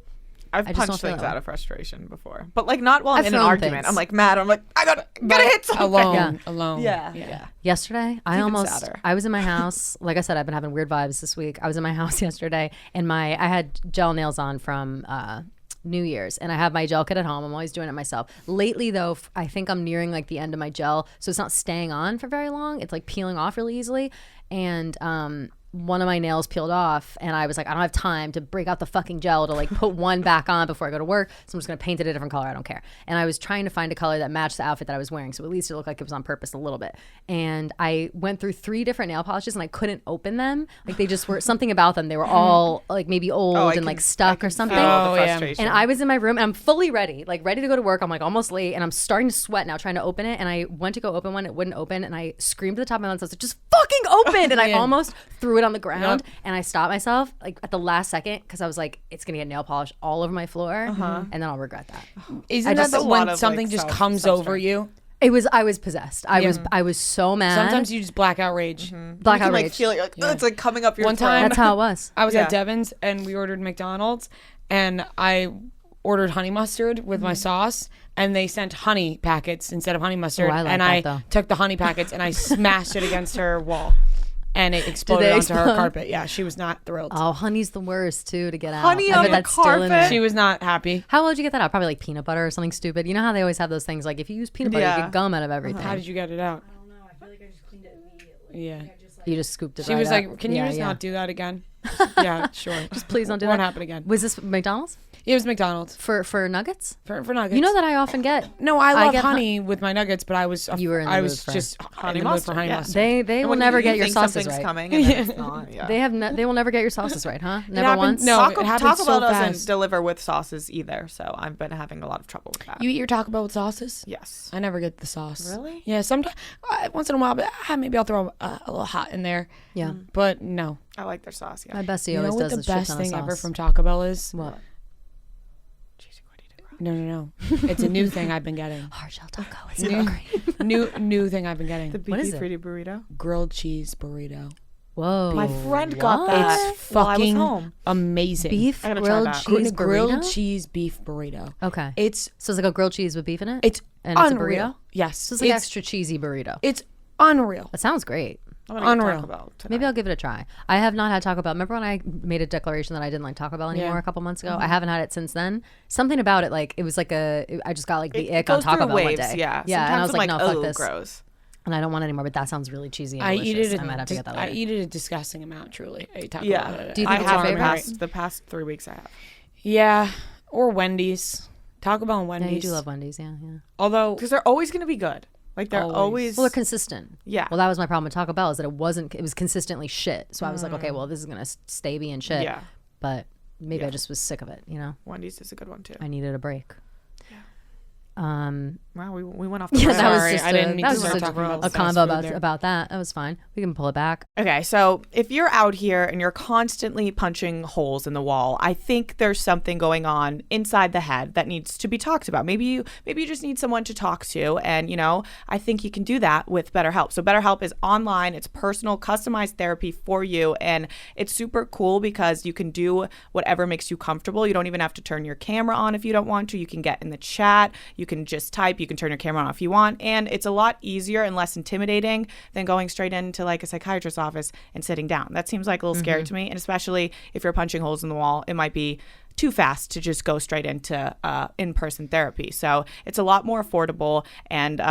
I've I just don't punched feel things that way. out of frustration before, but like not while I'm I've in an thrown argument. things. I'm like mad. I'm like I gotta hit something. Alone. Yeah. Yesterday, I even almost sadder. I was in my house. Like I said, I've been having weird vibes this week. I was in my house yesterday, and I had gel nails on from New Year's, and I have my gel kit at home. I'm always doing it myself. Lately, though, I think I'm nearing like the end of my gel, so it's not staying on for very long. It's like peeling off really easily, and one of my nails peeled off, and I was like, I don't have time to break out the fucking gel to like put one back on before I go to work, so I'm just gonna paint it a different color. I don't care. And I was trying to find a color that matched the outfit that I was wearing, so at least it looked like it was on purpose a little bit. And I went through 3 different nail polishes, and I couldn't open them. Like they just were something about them. They were all like maybe old I and can- like stuck or something. Feel the Oh, yeah. frustration. And I was in my room and I'm fully ready, like ready to go to work. I'm like almost late and I'm starting to sweat now trying to open it. And I went to go open one, it wouldn't open. And I screamed at the top of my lungs, I was like, just fucking open. And I almost threw it on the ground. And I stopped myself like at the last second because I was like, it's going to get nail polish all over my floor. And then I'll regret that. Isn't I that just- the a lot when of, like, something just self- comes over you? I was possessed. I was so mad. Sometimes you just black out rage. Black you can outrage. like feel it. Like, oh, it's like coming up your One throat. time- That's how it was. I was Yeah. at Devon's and we ordered McDonald's, and I ordered honey mustard with my sauce, and they sent honey packets instead of honey mustard. Oh, I like and that, I though. took the honey packets and I smashed it against her wall, and it exploded they onto her explode? carpet. Yeah, she was not thrilled. Oh, honey's the worst too to get out. Honey I on bet the that's still in carpet? there. She was not happy. How would you get that out? Probably like peanut butter or something stupid. You know how they always have those things like if you use peanut butter, you Yeah. get gum out of everything. How did you get it out? I don't know. I feel like I just cleaned it immediately. Yeah. You just scooped it. She right was up. like, "Can you Yeah, just yeah. not do that again?" Yeah, sure. Just please don't do Won't that. happen again. Was this McDonald's It was McDonald's for nuggets? for nuggets. You know that I often get. No, I love get honey with my nuggets, but I was You were in the I mood was for just honey in the mood for mustard, honey yeah. mustard. They And will when never you get your think sauces something's right. coming and then it's not. Yeah. They will never get your sauces right, huh? Never happened- once. no. Taco, it happens Taco so Bell doesn't fast. deliver with sauces either, so I've been having a lot of trouble with that. You eat your Taco Bell with sauces? Yes. I never get the sauce. Really? Yeah, sometimes once in a while, but maybe I'll throw a little hot in there. Yeah. But no. I like their sauce. Yeah. My bestie You know always what does the a shit best ton of thing ever sauce. from Taco Bell is? What? Cheesy gordita. No. It's a new thing I've been getting. Hard shell taco. It's so great. New thing I've been getting. The What is beefy it? fruity burrito. Grilled cheese burrito. Whoa. My friend got that It's while I was fucking home. amazing. beef I gotta try grilled that. cheese grilled burrito. cheese beef burrito. Okay. It's So it's like a grilled cheese with beef in it. it's And it's a unreal. burrito? Yes. So it's like extra cheesy burrito. It's unreal. That sounds great. I'm gonna get Unreal. Taco Bell tonight. Maybe I'll give it a try. I have not had Taco Bell. Remember when I made a declaration that I didn't like Taco Bell anymore Yeah. a couple months ago? I haven't had it since then. Something about it, like it was like I just got like the It ick on goes Taco through Bell waves, one day. Yeah. Yeah, and I Sometimes was I'm like, no, fuck oh, this. gross. And I don't want it anymore. But that sounds really cheesy and I delicious. eat it. I might have to get that later. I eat it a disgusting amount. Truly, I eat Taco Yeah. Bell. Do you I think it's your have favorite? the past 3 weeks I have. Yeah, or Wendy's. Taco Bell and Yeah, Wendy's. you do love Wendy's, yeah. Although Because they're always going to be good. Like they're Always. always. Well, they're consistent. Yeah. Well, that was my problem with Taco Bell is that it was consistently shit. So I was like, okay, well, this is gonna stay being shit. Yeah. But maybe I Yeah. just was sick of it. You know, Wendy's is a good one too. I needed a break. Wow, we went off the Yeah, rails. that was Sorry, just I didn't mean that to was start just talking about a fast combo food there. about that. That was fine. We can pull it back. Okay, so if you're out here and you're constantly punching holes in the wall, I think there's something going on inside the head that needs to be talked about. Maybe you just need someone to talk to, and I think you can do that with BetterHelp. So BetterHelp is online, it's personal, customized therapy for you, and it's super cool because you can do whatever makes you comfortable. You don't even have to turn your camera on if you don't want to. You can get in the chat, you can just type, you can turn your camera on if you want, and it's a lot easier and less intimidating than going straight into like a psychiatrist's office and sitting down. That seems like a little scary to me, and especially if you're punching holes in the wall, it might be too fast to just go straight into in-person therapy. So it's a lot more affordable, and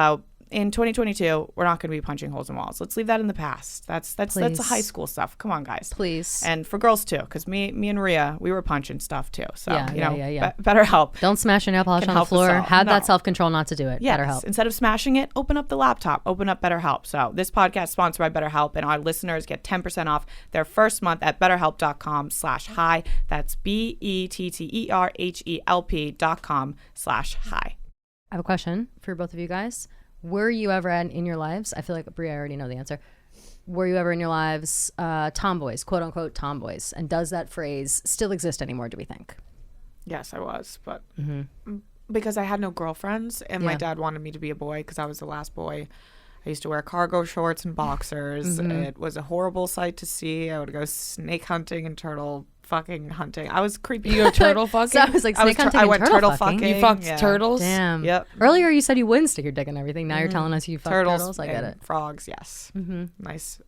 in 2022, we're not going to be punching holes in walls. Let's leave that in the past. That's the Please. high school stuff. Come on, guys. Please. And for girls too, because me and Rhea, we were punching stuff too. So Yeah. better help. Don't smash your nail polish Can on the help us floor. all. Have No. that self-control not to do it. Yes. BetterHelp. Instead of smashing it, open up the laptop, open up BetterHelp. So this podcast is sponsored by BetterHelp, and our listeners get 10% off their first month at betterhelp.com/hi. That's BETTERHELP.com/hi. I have a question for both of you guys. were you ever in your lives? I feel like Brie, I already know the answer. Were you ever in your lives tomboys, quote unquote tomboys? And does that phrase still exist anymore, do we think? Yes, I was, but because I had no girlfriends and my Yeah. dad wanted me to be a boy because I was the last boy. I used to wear cargo shorts and boxers. It was a horrible sight to see. I would go snake hunting and turtle fucking hunting. I was creepy. You go turtle fucking? So I was like, snake hunting I and went turtle turtle fucking. fucking. You fucked Yeah. turtles? Damn. Yep. Earlier you said you wouldn't stick your dick in everything. Now you're telling us you fucked turtles. I get and it. Frogs, yes. Nice,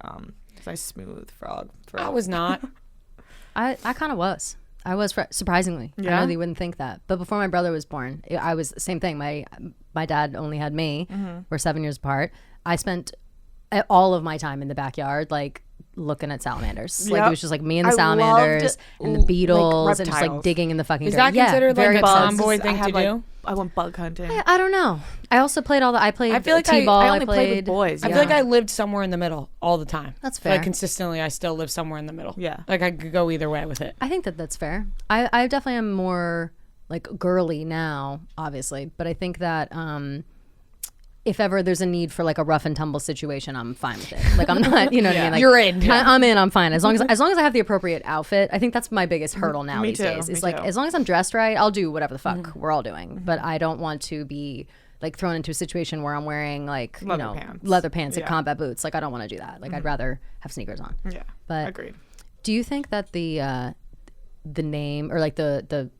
nice smooth frog. I was not. I kind of was. I was surprisingly. I Yeah? know that you wouldn't think that, but before my brother was born, I was the same thing. My dad only had me. We're 7 years apart. I spent all of my time in the backyard, like looking at salamanders. Like it Yep. was just like me and the I salamanders and the loved, beetles and just like reptiles. digging in the fucking Is dirt. that Yeah, considered very like a bugs. tomboy I thing to had, like, do? I went bug hunting. I don't know. I also played I played I feel like I t-ball. only played with boys. I feel like I lived somewhere in the middle all the time. That's Like fair. consistently, I still live somewhere in the middle. Yeah. Like I could go either way with it. I think that's fair. I definitely am more like girly now, obviously, but I think that if ever there's a need for like a rough and tumble situation, I'm fine with it. Like I'm not, you know what I mean? Like You're in. I'm in. I'm fine as long as I have the appropriate outfit. I think that's my biggest hurdle now Me these too, days. It's me like too. as long as I'm dressed right, I'll do whatever the fuck we're all doing. But I don't want to be like thrown into a situation where I'm wearing like leather pants and Yeah. combat boots. Like I don't want to do that. Like I'd rather have sneakers on. Yeah, But agreed. do you think that the name or like the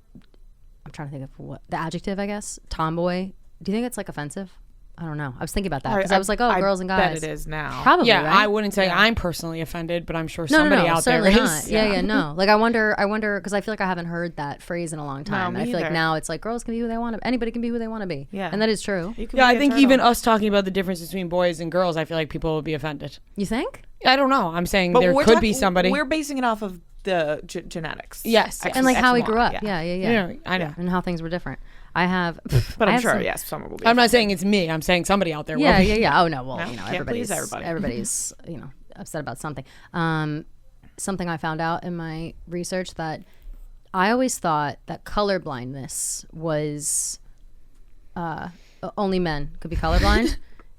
I'm trying to think of what the adjective, I guess, tomboy, do you think it's like offensive? I don't know. I was thinking about that because I was like, oh, girls and guys. Bet it is now. Probably, Yeah, right? I wouldn't say I'm personally offended, but I'm sure no, somebody out there certainly is. not. Yeah, no. Like I wonder because I feel like I haven't heard that phrase in a long time. me And I feel like either. now it's like girls can be who they want to. Anybody can be who they want to be. Yeah. And that is true. You could Yeah, be I a think turtle. even us talking about the difference between boys and girls, I feel like people would be offended. You think? I don't know. I'm saying But there we're could be talking- somebody. We're basing it off of the genetics. Yes, X- And like X how we Y, grew up. yeah. Yeah. Yeah, I know. And how things were different. I have, But I I'm have sure, some- yes, someone will be. I'm not saying it's me. I'm saying somebody out there will. Yeah. Oh no, well, No, you know, can't please everybody. everybody's, you know, upset about something. Something I found out in my research that I always thought that colorblindness was only men could be colorblind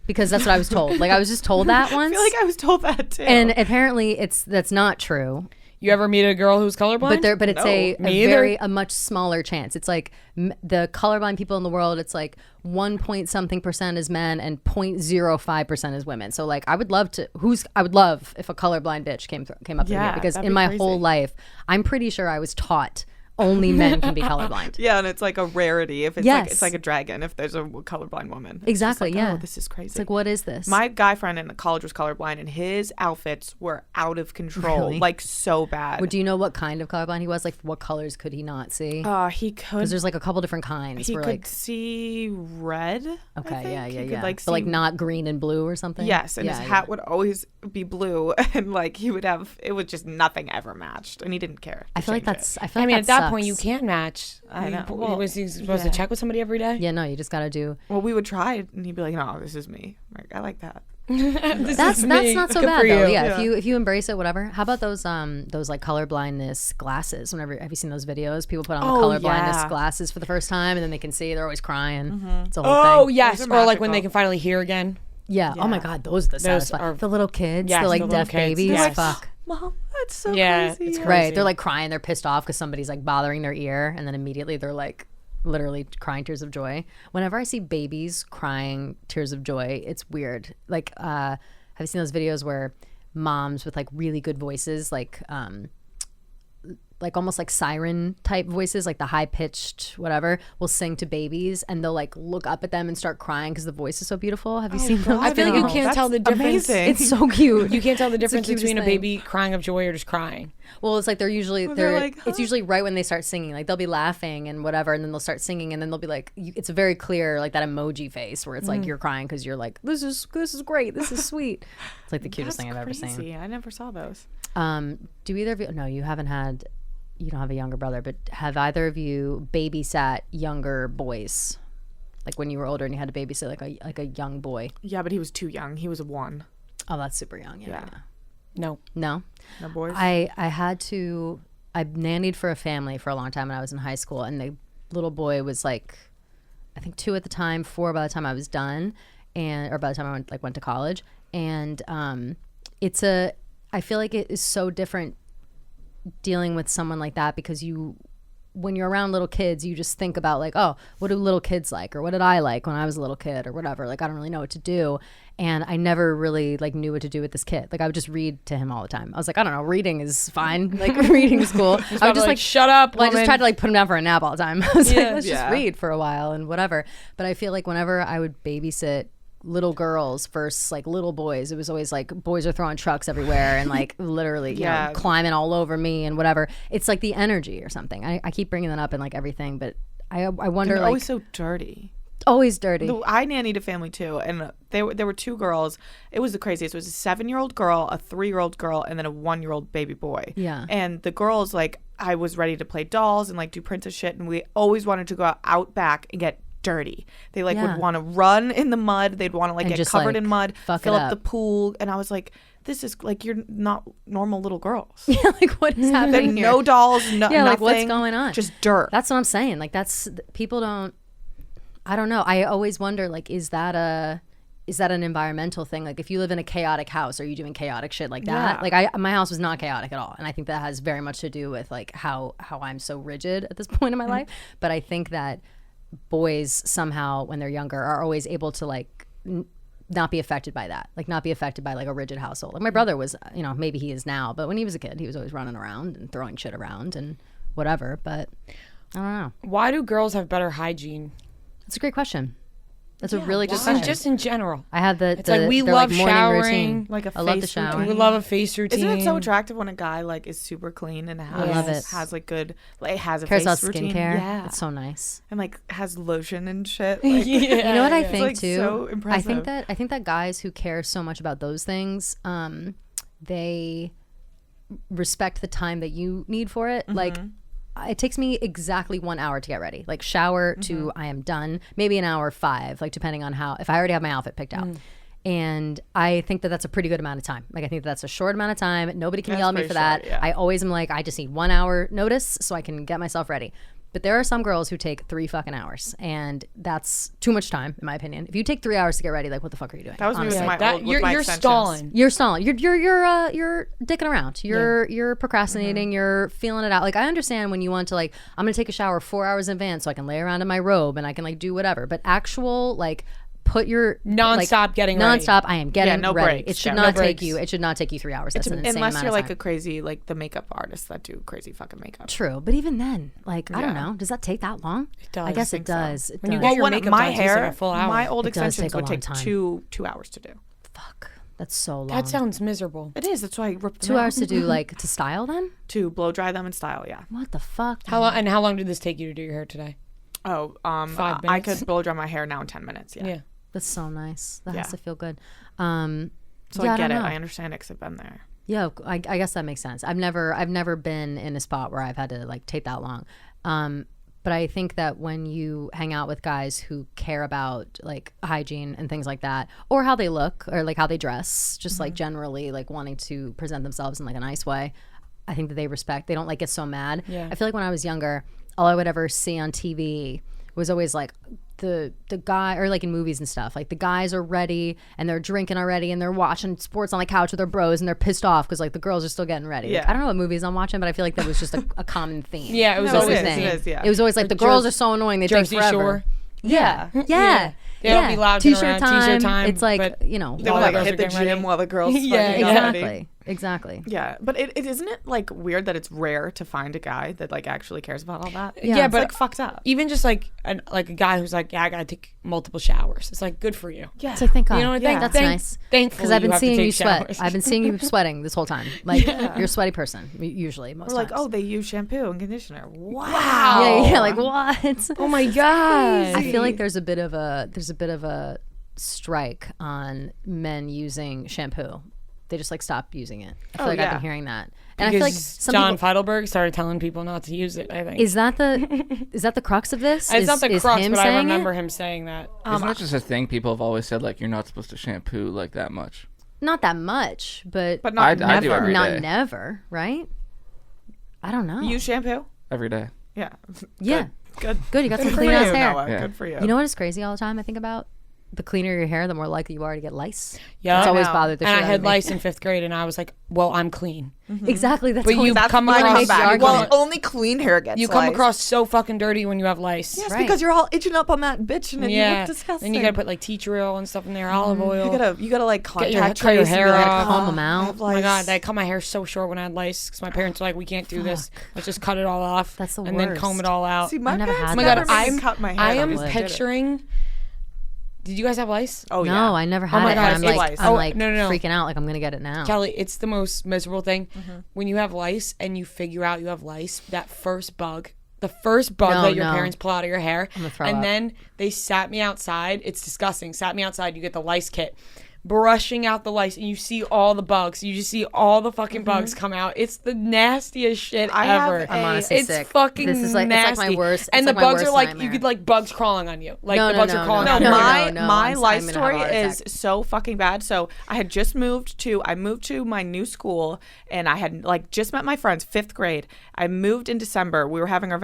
because that's what I was told. Like I was just told that I once, feel like I was told that too. and apparently that's not true. You ever meet a girl who's colorblind? But it's a Me either. a much smaller chance. It's like the colorblind people in the world. It's like 1 point something percent is men and 0.05% is women. So like I would love if a colorblind bitch came up to me Yeah, because that'd in be my crazy. whole life I'm pretty sure I was taught only men can be colorblind. yeah, and it's like a rarity. If it's Yes. like it's like a dragon. If there's a colorblind woman, It's just Exactly, like, yeah. Oh, this is crazy. It's like what is this? My guy friend in college was colorblind, and his outfits were out of control, Really? like so bad. Well, do you know what kind of colorblind he was? Like what colors could he not see? He could. Because there's like a couple different kinds. He where could like see red. I okay, yeah, think. yeah, He yeah. could, like, But like see- not green and blue or something. Yes, and Yeah, his yeah. hat would always be blue, and like he would have. It was just nothing ever matched, and he didn't care. I to feel like change that's. it. I feel I like mean, that at that sucks. point, you can't match. I know. Well, Was he supposed yeah. to check with somebody every day? Yeah, no, you just got to do. Well, we would try it, and he'd be like, "No, this is me." I'm like, I like that. That's not so Good bad for though. you. Yeah, if you embrace it, whatever. How about those like color blindness glasses? Whenever have you seen those videos? People put on the Oh, color blindness yeah. glasses for the first time, and then they can see. They're always crying. It's a whole Oh thing. yes, Those or are like when they magical. can finally hear again. Yeah. Oh my God, those are the satisfying. are- The little kids, Yes, the like the little deaf kids. babies. Yes. Fuck. Mom, that's so Yeah, crazy. it's Yeah. crazy. Right. They're like crying. They're pissed off because somebody's like bothering their ear, and then immediately they're like literally crying tears of joy. Whenever I see babies crying tears of joy, it's weird. Like, have you seen those videos where moms with like really good voices, like almost like siren type voices, like the high pitched whatever, will sing to babies, and they'll like look up at them and start crying because the voice is so beautiful. Have you seen those? I feel like you No, can't tell the that's difference. amazing. It's so cute. You can't tell the It's the difference cutest between a thing. baby crying of joy or just crying. Well, it's like they're usually they're like, it's usually right when they start singing. Like they'll be laughing and whatever, and then they'll start singing, and then they'll be like, it's a very clear like that emoji face where it's like you're crying because you're like, this is great, this is sweet. It's like the cutest That's thing I've ever seen. crazy. I never saw those. Do either of you? No, you haven't had. You don't have a younger brother, but have either of you babysat younger boys? Like when you were older and you had to babysit like a young boy. Yeah, but he was too young. He was a 1. Oh, that's super young. Yeah. No. No. No boys. I nannied for a family for a long time when I was in high school, and the little boy was like, I think 2 at the time, 4 by the time I was done. or by the time I went to college, and I feel like it is so different dealing with someone like that, because when you're around little kids, you just think about like, oh, what do little kids like, or what did I like when I was a little kid, or whatever. Like, I don't really know what to do, and I never really like knew what to do with this kid. Like, I would just read to him all the time. I was like, I don't know, reading is fine. Like, reading is cool. I would just like shut up. Well, I just tried to like put him down for a nap all the time. I was like, let's Yeah. just read for a while and whatever. But I feel like whenever I would babysit little girls versus like little boys, it was always like boys are throwing trucks everywhere and like literally you know, climbing all over me and whatever. It's like the energy or something. I keep bringing that up in like everything, but I wonder, They're like, always so dirty. always dirty. I nannied a family too, and there were 2 girls. It was the craziest. It was a 7-year-old girl, a 3-year-old girl, and then a 1-year-old baby boy. Yeah. And the girls, like, I was ready to play dolls and like do princess shit, and we always wanted to go out back and get dirty. They like would want to run in the mud. They'd want to like And get just, covered like, in mud, fuck fill it up the up. pool, and I was like, this is like, you're not normal little girls. Yeah, like what is happening here? No dolls, Yeah, like, what's nothing, going on? Just dirt. That's what I'm saying. Like, that's people don't. I don't know. I always wonder, like, is that an environmental thing? Like, if you live in a chaotic house, are you doing chaotic shit like that? Yeah. Like, my house was not chaotic at all, and I think that has very much to do with like how I'm so rigid at this point in my life. But I think that boys somehow, when they're younger, are always able to like not be affected by that, like not be affected by like a rigid household. Like my brother was, you know, maybe he is now, but when he was a kid, he was always running around and throwing shit around and whatever. But I don't know. Why do girls have better hygiene? That's a great question. That's a really good Just question. in general. I have It's like we love morning showering, routine. like a I love the face shower. routine. We love a face routine. Isn't it so attractive when a guy like is super clean and has, love it. has like good, like has a Cares face about routine? skincare. Yeah, It's so nice. and like has lotion and shit. Like, You know what I It's think like too? so impressive. I think that guys who care so much about those things, they respect the time that you need for it. Like, it takes me exactly 1 hour to get ready. Like shower to I am done. Maybe an hour 5, like depending on if I already have my outfit picked out. And I think that that's a pretty good amount of time. Like, I think that's a short amount of time. Nobody can yell at me pretty for that. short, yeah. I always am like, I just need 1 hour notice so I can get myself ready. But there are some girls who take 3 fucking hours, and that's too much time, in my opinion. If you take 3 hours to get ready, like, what the fuck are you doing? that was me with honestly. my that old, you're with my you're extensions. stalling. You're stalling. You're dicking around. You're procrastinating. You're feeling it out. Like, I understand when you want to, like, I'm gonna take a shower 4 hours in advance so I can lay around in my robe and I can like do whatever. But actual like put your Nonstop getting ready. nonstop. I am getting no ready. breaks. It should Yeah, not no take breaks. you. It should not take you 3 hours. That's an insane Unless amount you're of like time. a crazy like the makeup artist that do crazy fucking makeup. True, but even then, like, I don't Yeah. know. Does that take that long? It does. I guess I it think so. does. It When you does. get your When makeup my done, it takes like hair, a full hour. my old It does extensions take a would long take time. two hours to do. Fuck. That's so long. That sounds miserable. It is. That's why I ripped them 2 out. hours to do like to style them. to blow dry them and style. Yeah. What the fuck? How long did this take you to do your hair today? Oh, 5 I minutes? could blow dry my hair now in 10 minutes. Yeah. Yeah. That's so nice. That Yeah. has to feel good. So yeah, I get don't it. know. I understand it because I've been there. Yeah, I guess that makes sense. I've never been in a spot where I've had to like take that long. But I think that when you hang out with guys who care about like hygiene and things like that, or how they look or like how they dress, just like generally like wanting to present themselves in like a nice way, I think that they don't like get so mad. Yeah. I feel like when I was younger, all I would ever see on TV was always like the guy, or like in movies and stuff, like the guys are ready and they're drinking already and they're watching sports on the couch with their bros and they're pissed off because like the girls are still getting ready. Like, Yeah. I don't know what movies I'm watching, but I feel like that was just a common theme. Yeah, it was No, always it is, thing. it is, yeah. It was always like the girls are so annoying. They Jersey take forever. Shore. Yeah. Yeah. Yeah. They don't be lounging T-shirt around, t-shirt time. time, It's like, but you know, They While would the like girls hit are the getting gym ready. while the girls Yeah, fucking got ready. Exactly. Yeah, but it isn't it like weird that it's rare to find a guy that like actually cares about all that? Yeah, It's but like fucked up. even just like a guy who's like, yeah, I gotta take multiple showers. It's like good for you. Yeah. It's like, thank God. You know what? That's nice. Thankfully, Because I've been you have to seeing take you sweat. showers. I've been seeing you sweating this whole time. Like, you're a sweaty person, usually, most We're like, times. oh, they use shampoo and conditioner. Wow. Yeah, like, what? Oh my god. I feel like there's a bit of a strike on men using shampoo. They just like stop using it. I feel like I've yeah. been hearing that, and I feel like Because some John people, Feidelberg started telling people not to use it. I think is that the crux of this? it's not the crux, him but I saying remember it? him saying that. Isn't that just a thing people have always said? Like, you're not supposed to shampoo like that much. Not that much, but But not I do never. every not day. never, right? I don't know. Use shampoo? Every day. Yeah. Yeah, Good. You got some Good for clean you, ass hair. Noah. Yeah. Good for you. You know what is crazy all the time? I think about the cleaner your hair, the more likely you are to get lice. Yeah, It's I always know. bothered the And shit I out had of me. lice in 5th grade, and I was like, well, I'm clean. Exactly. That's But always you That's come my across- comeback. the Well, argument. only clean hair gets You come lice. across so fucking dirty when you have lice. Yes, Right. because you're all itching up on that bitch and then you look disgusting. And you gotta put like tea tree oil and stuff in there, olive oil. you gotta like Get your- contact cut your trace and be hair like, off. Comb 'em I out. have Oh my lice. god, I cut my hair so short when I had lice because my parents were like, we can't do this. Let's just cut it all off. That's the and then comb worst. it all out. See, my I never parents had Oh my never god, made me I'm cut my hair. I They am just did it. picturing. Did you guys have lice? Oh No, yeah. I never had my it. God, And I'm it's like, lice. I'm Oh, like no. freaking out. Like I'm gonna get it now. Kelly, it's the most miserable thing when you have lice and you figure out you have lice. That first bug, the first bug No, that your no. parents pull out of your hair, gonna throw and up. then they sat me outside. It's disgusting. Sat me outside. You get the lice kit, brushing out the lice, and you see all the bugs. You just see all the fucking bugs come out. It's the nastiest shit I have ever. I'm honestly it's sick. fucking This is like nasty. it's like my worst. And it's the like my bugs worst are like nightmare. you could like bugs crawling on you. Like No, the no, bugs no, are crawling no, on No, you. my I'm life gonna have a story heart is attack. so fucking bad. So I had just moved to my new school, and I had like just met my friends, 5th grade. I moved in December. We were having our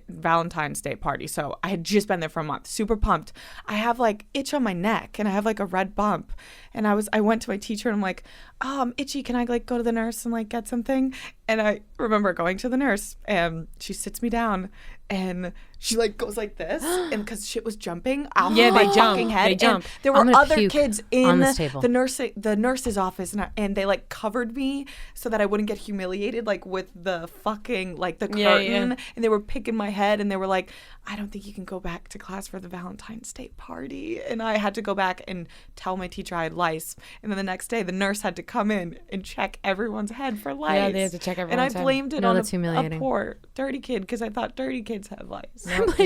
Valentine's Day party, so I had just been there for a month. Super pumped. I have like itch on my neck, and I have like a red bump. And I went to my teacher, and I'm like, oh, I'm itchy. Can I like go to the nurse and like get something? And I remember going to the nurse, and she sits me down, and she like goes like this, and because shit was jumping off Yeah, my they jump. fucking head. They and jump. there I'm were gonna other puke kids on in this table. the nurse's office, and they like covered me so that I wouldn't get humiliated, like with the fucking like the curtain. Yeah, yeah. And they were picking my head, and they were like, I don't think you can go back to class for the Valentine's Day party. And I had to go back and tell my teacher I had lice. And then the next day, the nurse had to come in and check everyone's head for lice. Yeah, they had to check everyone's And I head. blamed it No, on that's a humiliating. poor dirty kid because I thought dirty kids had lice.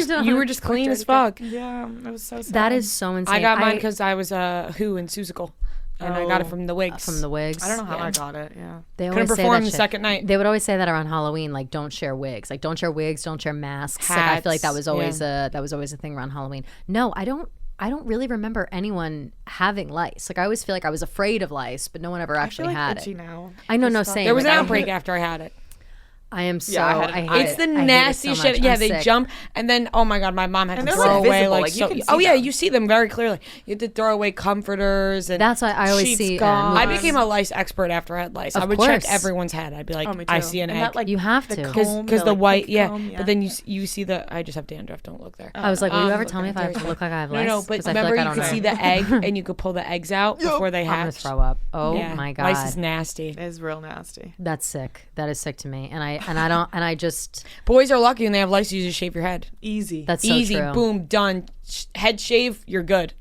You were just clean as fuck. Yeah, it was so sad. That is so insane. I got mine because I was who in Susical, and I got it from the wigs. from the wigs. I don't know how Yeah. I got it. Yeah. They Couldn't always say perform that the shit. second night. They would always say that around Halloween, like don't share wigs, like don't share wigs, don't share masks. Like, I feel like that Hats, was always a thing around Halloween. No, I don't really remember anyone having lice. Like I always feel like I was afraid of lice, but no one ever I feel actually like had itchy it. now. I know, no, Just thought- same. There was Like, an I outbreak hate- after I had it. I am so. Yeah, I had it. I hate It's it. the I hate it nasty so shit. much. Yeah, I'm they sick. jump, and then oh my god, my mom had And to they're, throw like, away visible, like like, you so. can see Oh yeah, them. you see them very clearly. You had to throw away comforters and. That's why I always sheets see. gone. I movies. became a lice expert after I had lice. Of I would course. check everyone's head. I'd be like, Oh, me I too. see an And egg. that, like, You have the to. comb, Because the like, white, pink yeah. comb, But then you see the. I just have dandruff. Don't look there. I was like, will you ever Um, tell me if I have to look like I have lice? No, but 'Cause I feel remember like I you don't could know. see the egg and you could pull the eggs out before they I'm gonna hatch. throw up. Oh Yeah. my god, Lice is nasty. It is real nasty. that's sick. That is sick to me. And I just Boys are lucky when they have lice. You just shave your head. Easy. that's so Easy, true. boom, done. Head shave, you're good.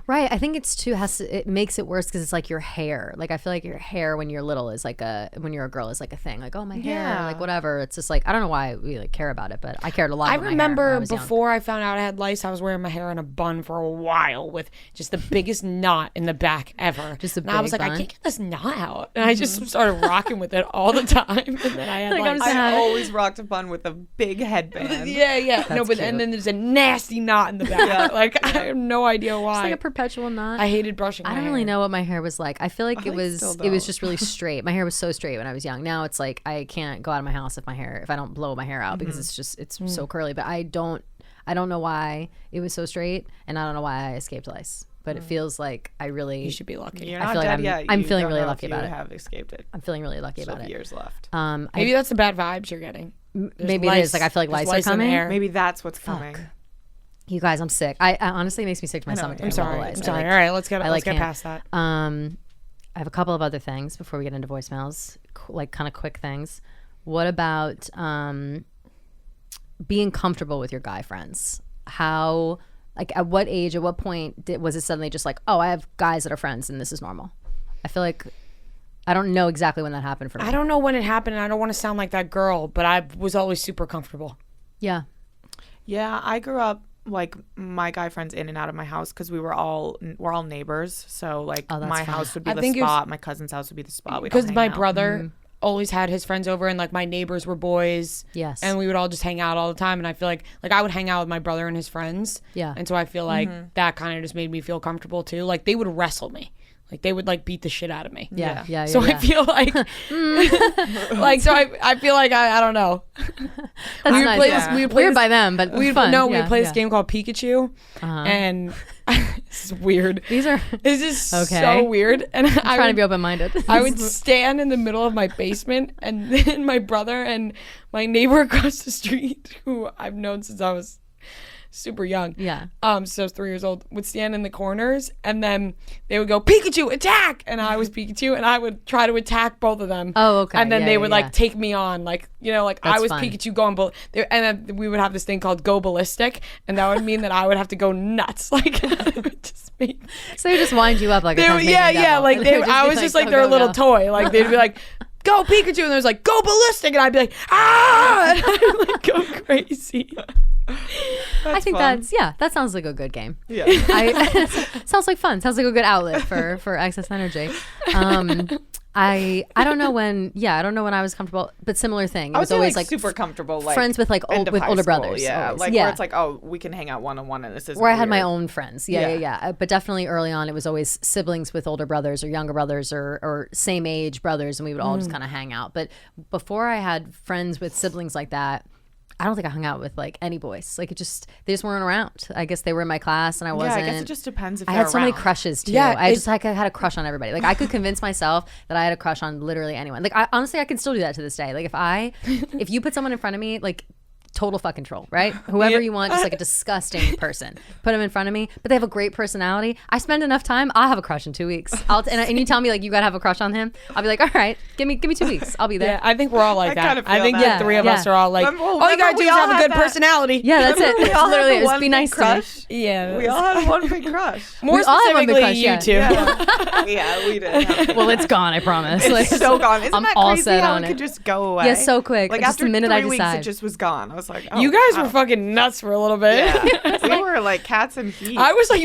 Right. I think it's too it makes it worse because it's like your hair. Like I feel like your hair when you're little is like when you're a girl is like a thing. Like oh my hair, Yeah. like whatever. It's just like I don't know why we like care about it, but I cared a lot. I about my hair when I remember was young. before I found out I had lice, I was wearing my hair in a bun for a while with just the biggest knot in the back ever. Just a and I was big like, I bun? can't get this knot out. And I just started rocking with it all the time. And then I had Like, I'm lice. just- I always rocked a bun with a big headband. Yeah. No, but cute. and then there's a nasty knot in the back. Like I have no idea why. It's like a perpetual knot. I hated brushing. I my don't really hair. know what my hair was like. I feel like it was still it was don't. just really straight. My hair was so straight when I was young. Now it's like I can't go out of my house if I don't blow my hair out because it's so curly. But I don't know why it was so straight, and I don't know why I escaped lice. But it feels like I really You should be lucky. You're I not feel like dead I'm- yet. I'm You feeling don't really know lucky if about you it. have escaped it. I'm feeling really lucky Still about have it. years left. Maybe that's the bad vibes you're getting. There's Maybe it lice. is. Like I feel like There's lice are in the coming. air. Maybe that's what's coming. You guys, I'm sick. I honestly it makes me sick to my stomach. to I'm think about Sorry. lice. I'm I, sorry. like- All right, let's get I, like, can't. past that. I have a couple of other things before we get into voicemails, like kind of quick things. What about being comfortable with your guy friends? How, like, at what age, at what point was it suddenly just like, oh, I have guys that are friends and this is normal? I feel like I don't know exactly when that happened for me. I don't know when it happened, and I don't want to sound like that girl, but I was always super comfortable. Yeah. Yeah, I grew up like my guy friends in and out of my house because we're all neighbors. So like Oh, that's my fun. house would be I the think it was- spot. My cousin's house would be the spot. Because my brother always had his friends over, and like my neighbors were boys. Yes. And we would all just hang out all the time, and I feel like I would hang out with my brother and his friends. Yeah. And so I feel like that kind of just made me feel comfortable too. Like they would wrestle me. Like they would like beat the shit out of me. Yeah. So I feel like, I feel like I don't know. That's nice. play Yeah. this. We would play Weird this, by them, but fun. No, we Yeah, play this yeah. game called Pikachu, and it's weird. These are It's just Okay. so weird. And I trying to be open-minded. I would stand in the middle of my basement, and then my brother and my neighbor across the street, who I've known since I was super young. Yeah. So I was 3 years old, would stand in the corners, and then they would go, Pikachu, attack! And I was Pikachu, and I would try to attack both of them. Oh, okay. And then Yeah, they yeah, would yeah. like take me on, like, you know, like I That's was fun. Pikachu going, and then we would have this thing called go ballistic, and that would mean that I would have to go nuts. Like, it would just be. So they just wind you up like a They would, Tasmanian yeah, devil. like And they, would I be was just like go, their go, little go. toy. Like they'd be like, go Pikachu, and there was like, go ballistic, and I'd be like, ah, and I would like go crazy. I think fun. that sounds like a good game. Yeah. Sounds like fun. Sounds like a good outlet for excess energy. I don't know when I was comfortable, but similar thing. It I would was say always like super comfortable, like friends with like end of with high older school, brothers. Yeah, always. like where it's like, oh, we can hang out one-on-one, and this is where I had my own friends. Yeah. Yeah. But definitely early on, it was always siblings with older brothers or younger brothers or same age brothers, and we would all just kind of hang out. But before I had friends with siblings like that, I don't think I hung out with like any boys. Like they just weren't around. I guess they were in my class and I wasn't. Yeah, I guess it just depends if I they're had so many around. crushes too. Yeah, I just like I had a crush on everybody. Like I could convince myself that I had a crush on literally anyone. Like honestly, I can still do that to this day. Like if you put someone in front of me, like total fuck control, right? Whoever you want, just like a disgusting person, put them in front of me, but they have a great personality. I spend enough time, I'll have a crush in 2 weeks. And you tell me like you gotta have a crush on him, I'll be like, all right, give me 2 weeks, I'll be there. Yeah, I think we're all like I that. kinda I feel think that. the three of us Yeah. are all like, Remember- all you gotta remember do we is all have a had good that- personality. Yeah, that's it. We It's all literally had it. the Just be one nice big to me. crush. Yeah. We all had one big crush. More We all have one big specifically crush, you yeah. two. Yeah, we did. Well, it's gone, I promise. It's Like, so gone. Isn't I'm that all crazy set how on it it. could just go away? Yeah, so quick. Like Just after the minute 3 I weeks, decide. it just was gone. I was like, oh, You guys wow. were fucking nuts for a little bit. Yeah, we were like cats and heat. I was like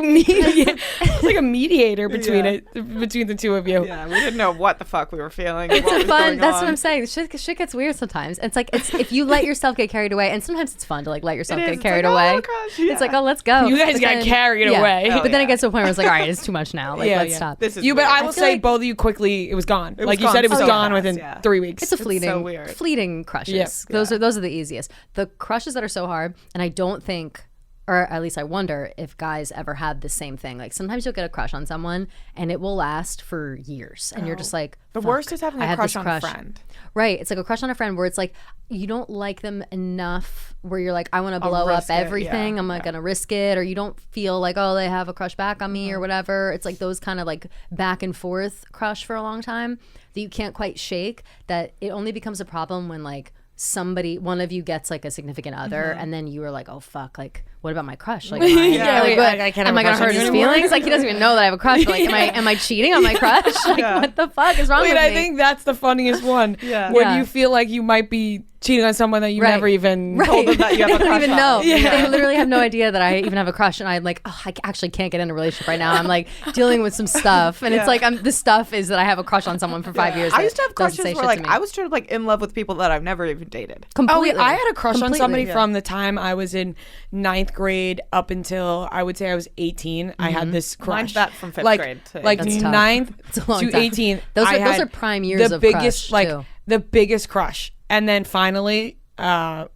a mediator between between the two of you. Yeah, we didn't know what the fuck we were feeling. It's what a was fun. going That's on. what I'm saying. Shit gets weird sometimes. It's like if you let yourself get carried away, and sometimes it's fun to like let yourself It is. get It's carried like, away. oh, gosh, yeah. It's like, oh, let's go. You guys But got then- carried yeah. away. Oh, But then it yeah. gets to a point where it's like, all right, it's too much now. Like, let's stop. This is But I weird. will feel say like- both of you quickly, it was gone. was Like you gone said, it was so gone fast, within yeah. 3 weeks. It's a fleeting, weird. fleeting crushes. Yep. Those are the easiest. The crushes that are so hard, and I don't think, or at least I wonder if guys ever had the same thing. Like sometimes you'll get a crush on someone, and it will last for years, and you're just like, The fuck, worst is having I a had crush this on a friend. Right. It's like a crush on a friend where it's like you don't like them enough where you're like, I want to blow up risk it, everything. yeah, I'm not going to risk it. Or you don't feel like, oh, they have a crush back on me or whatever. It's like those kind of like back and forth crush for a long time that you can't quite shake, that it only becomes a problem when like one of you gets like a significant other and then you are like, oh fuck, like what about my crush? Like, am I, Yeah, like, wait, what- I can't am have I a gonna crush on hurt you his anymore? feelings? Like he doesn't even know that I have a crush. But, like, am I cheating on my crush? Like what the fuck is wrong Wait, with I me? think that's the funniest one. Yeah. When Yeah. you feel like you might be cheating on someone that you Right. never even Told them that you have a They don't crush even on know. them. They literally have no idea that I even have a crush, and I'm like, oh, I actually can't get in a relationship right now. I'm like dealing with some stuff, and it's like the stuff is that I have a crush on someone for 5 years. I used to have that doesn't crushes say where shit like to me. I was sort of like in love with people that I've never even dated. Oh, completely. I had a crush on Completely. somebody Yeah. from the time I was in 9th grade up until I would say I was 18. I had this crush. Mine's that from 5th like, grade, too. Like That's tough. 9th It's a long to time. 18. Those I are had prime years the of biggest, crush, like too. the biggest crush. And then finally,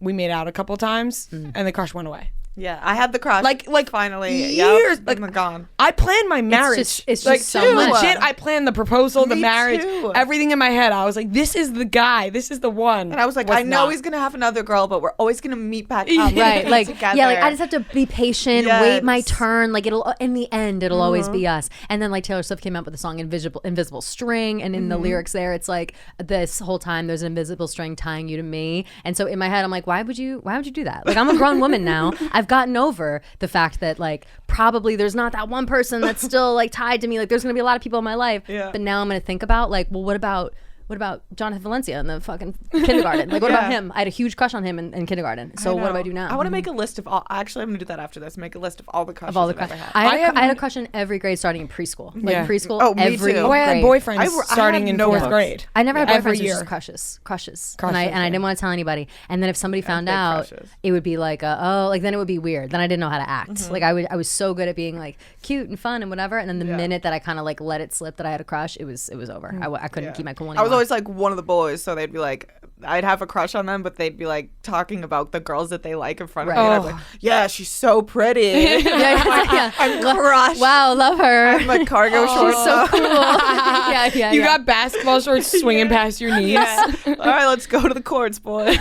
we made out a couple times, and the crush went away. Yeah, I had the crush. Like finally, years, yep, like then gone. I planned my marriage. it's like just so much. legit. I planned the proposal, the Me marriage, too. everything in my head. I was like, this is the guy. This is the one. And I was like, I know he's gonna have another girl, but we're always gonna meet back up. Right, like together. yeah, like I just have to be patient, wait my Yes. turn. Like it'll in the end, it'll always be us. And then like Taylor Swift came out with the song "Invisible String," and in the lyrics there, it's like this whole time there's an invisible string tying you to me. And so in my head, I'm like, why would you do that? Like I'm a grown woman now. I've gotten over the fact that like probably there's not that one person that's still like tied to me. Like there's gonna be a lot of people in my life, Yeah. but now I'm gonna think about like, well, what about what about Jonathan Valencia in the fucking kindergarten? Like, what about him? I had a huge crush on him in kindergarten. So what do I do now? I want to make a list of all. Actually, I'm gonna do that after this. Make a list of all the crushes Of all the I've ever crushes. had. I had a crush in every grade starting in preschool. Like preschool, Oh, me every too. Oh, I had grade. boyfriends I starting had in no 4th books. grade. I never had Every boyfriends, it was year. just crushes. Crushes, And I yeah. didn't want to tell anybody. And then if somebody found big out, crushes. it would be like, then it would be weird. Then I didn't know how to act. Like I was so good at being like cute and fun and whatever. And then the minute that I kind of like let it slip that I had a crush, it was over. I couldn't keep my cool anymore. I was always like one of the boys, so they'd be like, I'd have a crush on them, but they'd be like talking about the girls that they like in front of me. And I'd be like, yeah, she's so pretty. yeah. I'm crushed. Wow, love her. My cargo shorts. She's so cool. yeah. You got basketball shorts swinging past your knees. Yeah. All right, let's go to the courts, boys.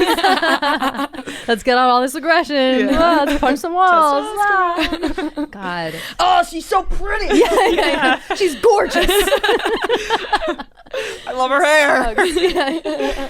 Let's get out all this aggression. Yeah. Let's punch some walls. God. Oh, she's so pretty. Yeah. She's gorgeous. I love her hair.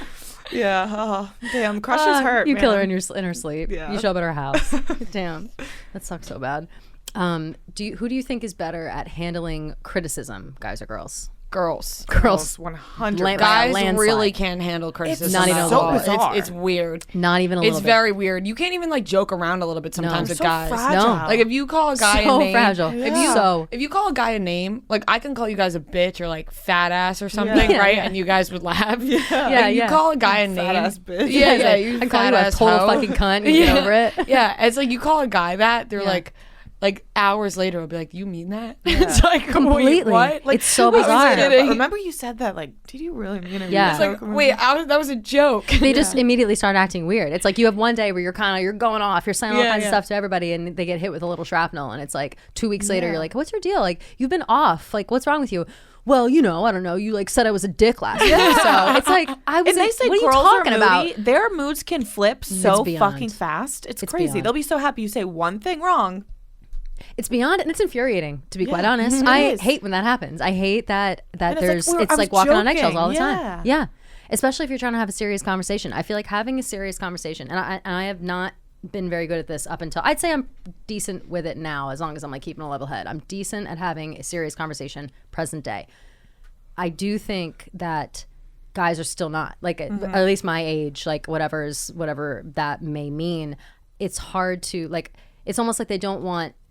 Yeah. Oh, damn. Crushes hurt. You kill her man. in her sleep. Yeah. You show up at her house. Damn. That sucks so bad. Who do you think is better at handling criticism, guys or girls? Girls. Girls. 100. Guys landslide. really can't handle criticism. not even at a little all. bit. bizarre. It's weird. Not even a little It's bit. very weird. You can't even like joke around a little bit sometimes with so guys. fragile. No. Like if you call a guy So a name, fragile. Yeah. if you call a guy a name, like I can call you guys a bitch or like fat ass or something, Yeah. right? Yeah. And you guys would laugh. Yeah, Like, you call a guy a name, Fat ass bitch. Yeah, you I call you fat a ass total hoe. fucking cunt. You get over it. Yeah, it's like you call a guy that, they're Yeah. like hours later, I'll be like, "You mean that?" It's like Completely. Wait, what? It's so I was bizarre. kidding. Remember you said that? Like, did you really mean it? Yeah. It's like, wait, that was a joke. They just immediately start acting weird. It's like you have one day where you're going off, you're saying all kinds of stuff to everybody, and they get hit with a little shrapnel, and it's like 2 weeks later, you're like, "What's your deal? Like, you've been off. Like, what's wrong with you?" Well, I don't know. You like said I was a dick last year, so it's like I was. And they say what are you girls talking are about? moody. Their moods can flip so beyond. fucking fast. It's crazy. beyond. They'll be so happy you say one thing wrong. It's beyond, and it's infuriating, to be quite Yeah, honest. it I is. hate when that happens. I hate that it's like, there's I it's was like walking on joking. eggshells all the Yeah. time. Yeah, especially if you're trying to have a serious conversation. I feel like having a serious conversation, and I have not been very good at this up until I'd say I'm decent with it now, as long as I'm like keeping a level head. I'm decent at having a serious conversation present day. I do think that guys are still not like at least my age, like whatever that may mean. It's hard to like. It's almost like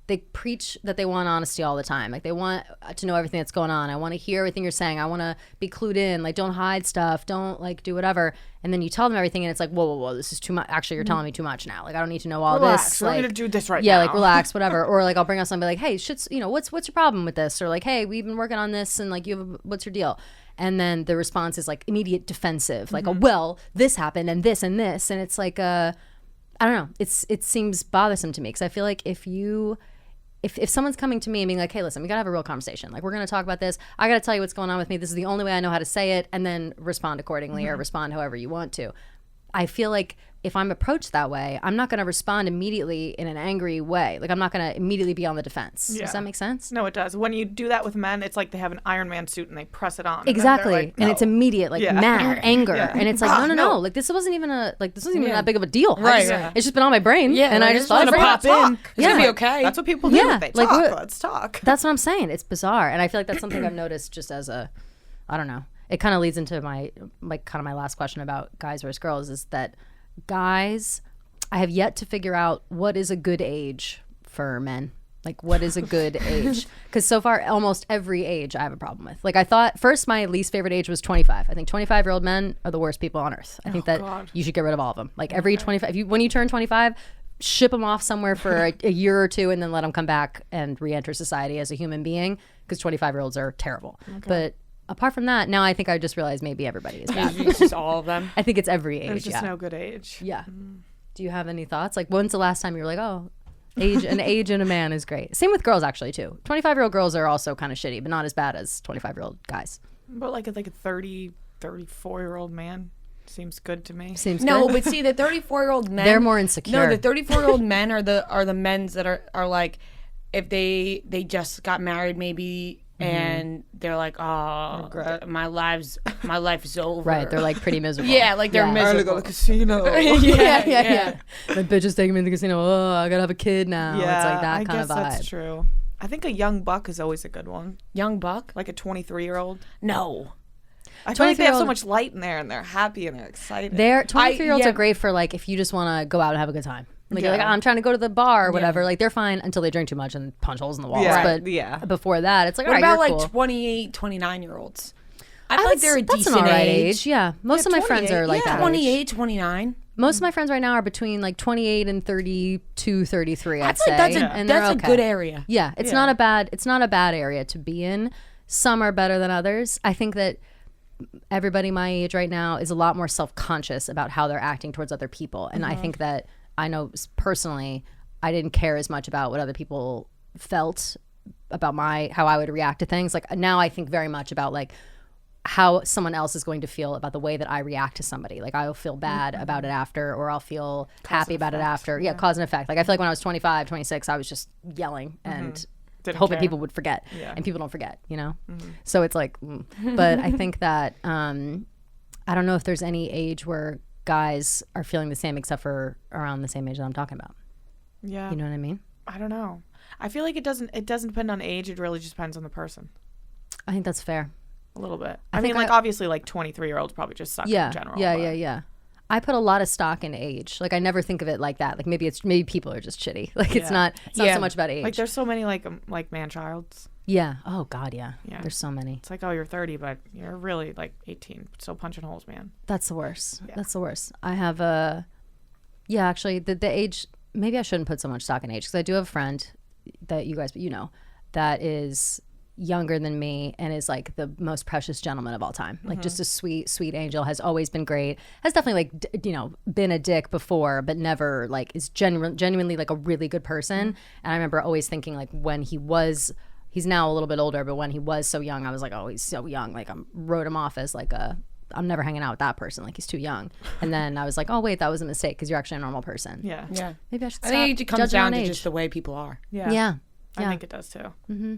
they preach that they want honesty all the time. Like they want to know everything that's going on. I want to hear everything you're saying. I want to be clued in. Like don't hide stuff. Don't like do whatever. And then you tell them everything, and it's like, whoa, this is too much. Actually, you're telling me too much now. Like I don't need to know all Relax. this. We don't Like need to do this right yeah, now. like relax, whatever. Or like I'll bring up something like, hey, what's your problem with this? Or like, hey, we've been working on this, and like what's your deal? And then the response is like immediate defensive, like, well, this happened and this, and it's like I don't know. It seems bothersome to me because I feel like if someone's coming to me and being like, hey, listen, we gotta have a real conversation. Like we're gonna talk about this. I gotta tell you what's going on with me. This is the only way I know how to say it, and then respond accordingly or respond however you want to. I feel like if I'm approached that way, I'm not going to respond immediately in an angry way. Like I'm not going to immediately be on the defense. Yeah. Does that make sense? No, it does. When you do that with men, it's like they have an Iron Man suit and they press it on. Exactly. And, then they're like, And it's "No." immediate, like Yeah. mad, anger. Yeah. And it's like, Ah, no. no. Like this wasn't even that big of a deal. Right, It's just been on my brain. And I just thought gonna I'd pop bring it up. in. It's gonna be okay. That's what people do. Yeah, They like, talk. what- Let's talk. That's what I'm saying. It's bizarre. And I feel like that's something I've noticed just as I don't know. It kind of leads into my last question about guys versus girls is that guys, I have yet to figure out what is a good age for men. Like what is a good age? Because so far, almost every age I have a problem with. Like I thought first, my least favorite age was 25. I think 25-year-old men are the worst people on earth. I think that you should get rid of all of them. Like every 25, when you turn 25, ship them off somewhere for a year or two and then let them come back and re-enter society as a human being because 25-year-olds are terrible. But apart from that, now I think I just realized maybe everybody is bad. It's just all of them. I think it's every age. There's just yeah. no good age. Yeah. Do you have any thoughts? Like when's the last time you were like, oh, an age in a man is great. Same with girls actually too. 25-year-old girls are also kind of shitty, but not as bad as 25-year-old guys. But like a 30, 34-year-old man seems good to me. Seems No, good. but see, the 34-year-old men, They're more insecure. No, the 34-year-old men are the men's that are like, if they just got married maybe, and they're like, oh, Regret. my life is over. Right, they're like pretty miserable. Yeah, like they're Yeah. miserable. the casino. yeah. My bitch is taking me to the casino. Oh, I gotta have a kid now. Yeah, It's like that I kind guess of vibe. that's true. I think a young buck is always a good one. Young buck? Like a 23-year-old. No. I feel like they have so 23-year-old much light in there, and they're happy and they're excited. They're 23-year-olds yeah. are great for like if you just want to go out and have a good time. Like you're Yeah. like, I'm trying to go to the bar or whatever. Like they're fine until they drink too much and punch holes in the walls. Yeah. But Yeah. before that, it's like, What all right, about you're like cool. 28, 29-year-olds? I feel like they're a That's decent an all right age. Yeah, most of my friends 28, are like yeah. that. 28, 29. Most of my friends right now are between like 28 and 32, 33. I'd That's say, like that's and they're a okay. good area. Yeah, it's not a bad area to be in. Some are better than others. I think that everybody my age right now is a lot more self-conscious about how they're acting towards other people, and I think that I know personally I didn't care as much about what other people felt about how I would react to things. Like now I think very much about like how someone else is going to feel about the way that I react to somebody. Like I'll feel bad about it after, or I'll feel happy about it after. Yeah, cause and effect. Like I feel like when I was 25, 26, I was just yelling and hoping care. people would forget. Yeah. And people don't forget, So it's like, but I think that I don't know if there's any age where guys are feeling the same except for around the same age that I'm talking about. Yeah. You know what I mean? I don't know. I feel like it doesn't depend on age. It really just depends on the person. I think that's fair. A little bit. I I mean, think like obviously, like 23-year-olds probably just suck Yeah. in general. Yeah, but- yeah. I put a lot of stock in age. Like I never think of it like that. Like maybe people are just shitty. Like it's not Yeah. so much about age. Like there's so many like man-childs. Yeah. Oh God, yeah. Yeah. There's so many. It's like, oh, you're 30, but you're really like 18, still punching holes, man. That's the worst. Yeah. That's the worst. I have actually the age, maybe I shouldn't put so much stock in age because I do have a friend that you guys, that is younger than me and is like the most precious gentleman of all time. Like just a sweet, sweet angel, has always been great. Has definitely like, been a dick before, but never like is genuinely like a really good person. And I remember always thinking like when he's now a little bit older, but when he was so young, I was like, oh, he's so young. Like I wrote him off as like I'm never hanging out with that person. Like he's too young. And then I was like, oh wait, that was a mistake because you're actually a normal person. Yeah. Yeah. Maybe I should I stop think it comes judging down on Mm-hmm. to age. just the way people are. Yeah. Yeah. I think it does too. Mm-hmm.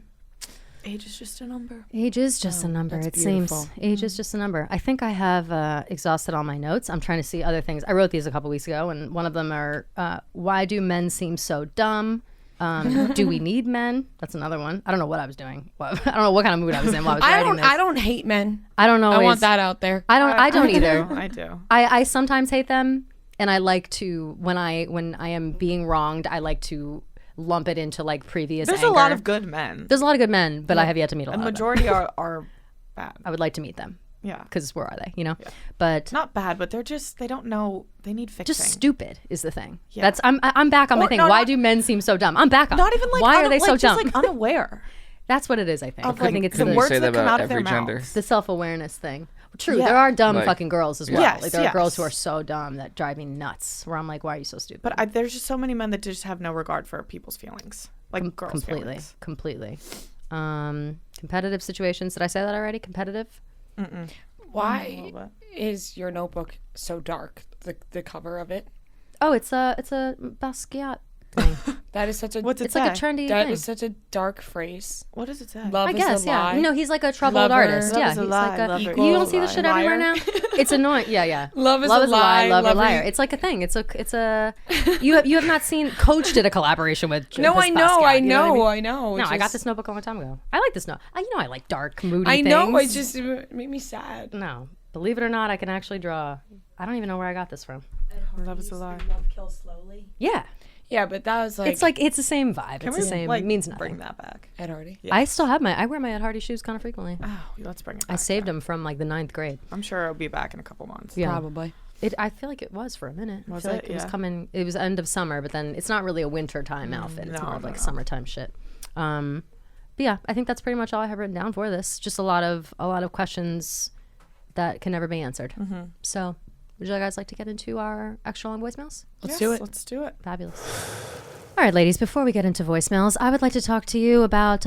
Age is just a number. Age is just a number. that's It beautiful. seems age is just a number. I think I have exhausted all my notes. I'm trying to see other things. I wrote these a couple weeks ago, and one of them are why do men seem so dumb? Do we need men? That's another one. I don't know what I was doing. I don't know what kind of mood I was in while I was writing this. I don't hate men. I don't know. I want that out there. I don't either. I do. I sometimes hate them, and I like to when I am being wronged, I like to lump it into like previous. There's anger. a lot of good men. There's a lot of good men, but I have yet to meet a The lot. majority are bad. I would like to meet them Yeah. because where are they? But Not bad, but they don't know. They need fixing. just stupid is the thing. Yeah. That's I'm back on my Or thing. no, Why not- do men seem so dumb? I'm back on. Not even like why are they so just dumb? like unaware. That's what it is. I think. Of, I like, think it's the the, words say that that come about out of their every gender. mouths. the self-awareness thing. True, Yeah. there are dumb Like- fucking girls as well. Yes, like there are girls who yes. are so dumb that drive me nuts. Where I'm like, why are you so stupid? But there's just so many men that just have no regard for people's feelings, like girls' completely, feelings. completely. Competitive situations. Did I say that already? Competitive. Why little is your notebook so dark? The cover of it. Oh, it's a Basquiat thing. That is such a. What's it It's say? like a trendy That thing. is such a dark phrase. What does it say? Love I is guess, a yeah. lie. You know, he's like a troubled Lover. artist. Love Yeah, is a he's lie, like a. lover You don't equals see this lie. shit everywhere now. Liar. It's annoying. Yeah, yeah. Love is love a is lie, love love a liar. is- It's like a thing. It's a. You have not seen. Coach did a collaboration with. No, with I know, Basquiat, I you know know, what I know. No, It's I got just- this notebook a long time ago. I like this note. I like dark, moody I things. know. It just made me sad. No, believe it or not, I can actually draw. I don't even know where I got this from. Love is a lie. Love kills slowly. Yeah, Yeah, but that was like. it's the same vibe. Can It's we the same. like means bring nothing. that back? Ed Hardy. Yeah. I still have I wear my Ed Hardy shoes kind of frequently. Oh, let's bring it back. I saved them from like the 9th grade. I'm sure it'll be back in a couple months. Yeah. Probably. I feel like it was for a minute. Was I feel it? like it was Yeah. coming. It was end of summer, but then it's not really a winter time outfit. It's no, more of no, like no. summertime shit. But yeah, I think that's pretty much all I have written down for this. Just a lot of questions that can never be answered. Mm-hmm. So, would you guys like to get into our extra long voicemails? Let's do it. Let's do it. Fabulous. All right, ladies, before we get into voicemails, I would like to talk to you about,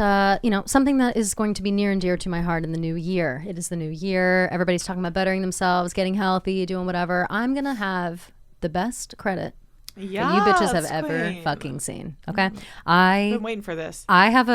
something that is going to be near and dear to my heart in the new year. It is the new year. Everybody's talking about bettering themselves, getting healthy, doing whatever. I'm going to have the best credit Yeah. that you bitches have ever fucking seen. Okay. I've been waiting for this. I have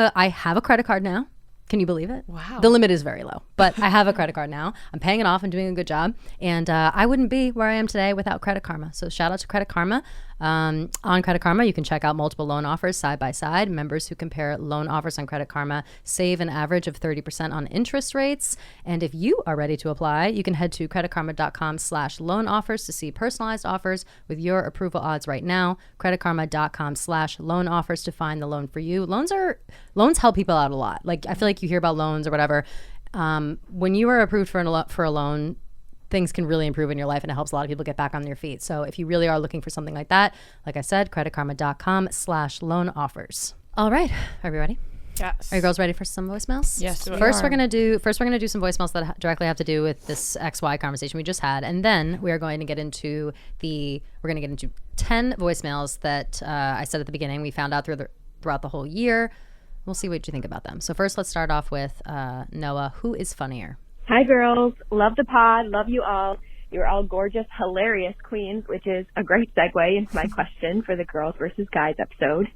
a credit card now. Can you believe it? Wow. The limit is very low, but I have a credit card now. I'm paying it off and doing a good job. And I wouldn't be where I am today without Credit Karma. So shout out to Credit Karma. On Credit Karma, you can check out multiple loan offers side by side. Members who compare loan offers on Credit Karma save an average of 30% on interest rates. And if you are ready to apply, you can head to creditkarma.com/loan offers to see personalized offers with your approval odds right now. Creditkarma.com/loan offers to find the loan for you. Loans help people out a lot. Like, I feel like you hear about loans or whatever. When you are approved for a loan, things can really improve in your life, and it helps a lot of people get back on their feet. So if you really are looking for something like that, like I said, creditkarma.com/loan offers. All right, are we ready? Yes. Are you girls ready for some voicemails? Yes, we First, are. we're gonna do some voicemails that directly have to do with this XY conversation we just had, and then we are going to get into 10 voicemails that I said at the beginning we found out throughout the whole year. We'll see what you think about them. So first, let's start off with Noah. Who is funnier? Hi, girls. Love the pod. Love you all. You're all gorgeous, hilarious queens, which is a great segue into my question for the girls versus guys episode.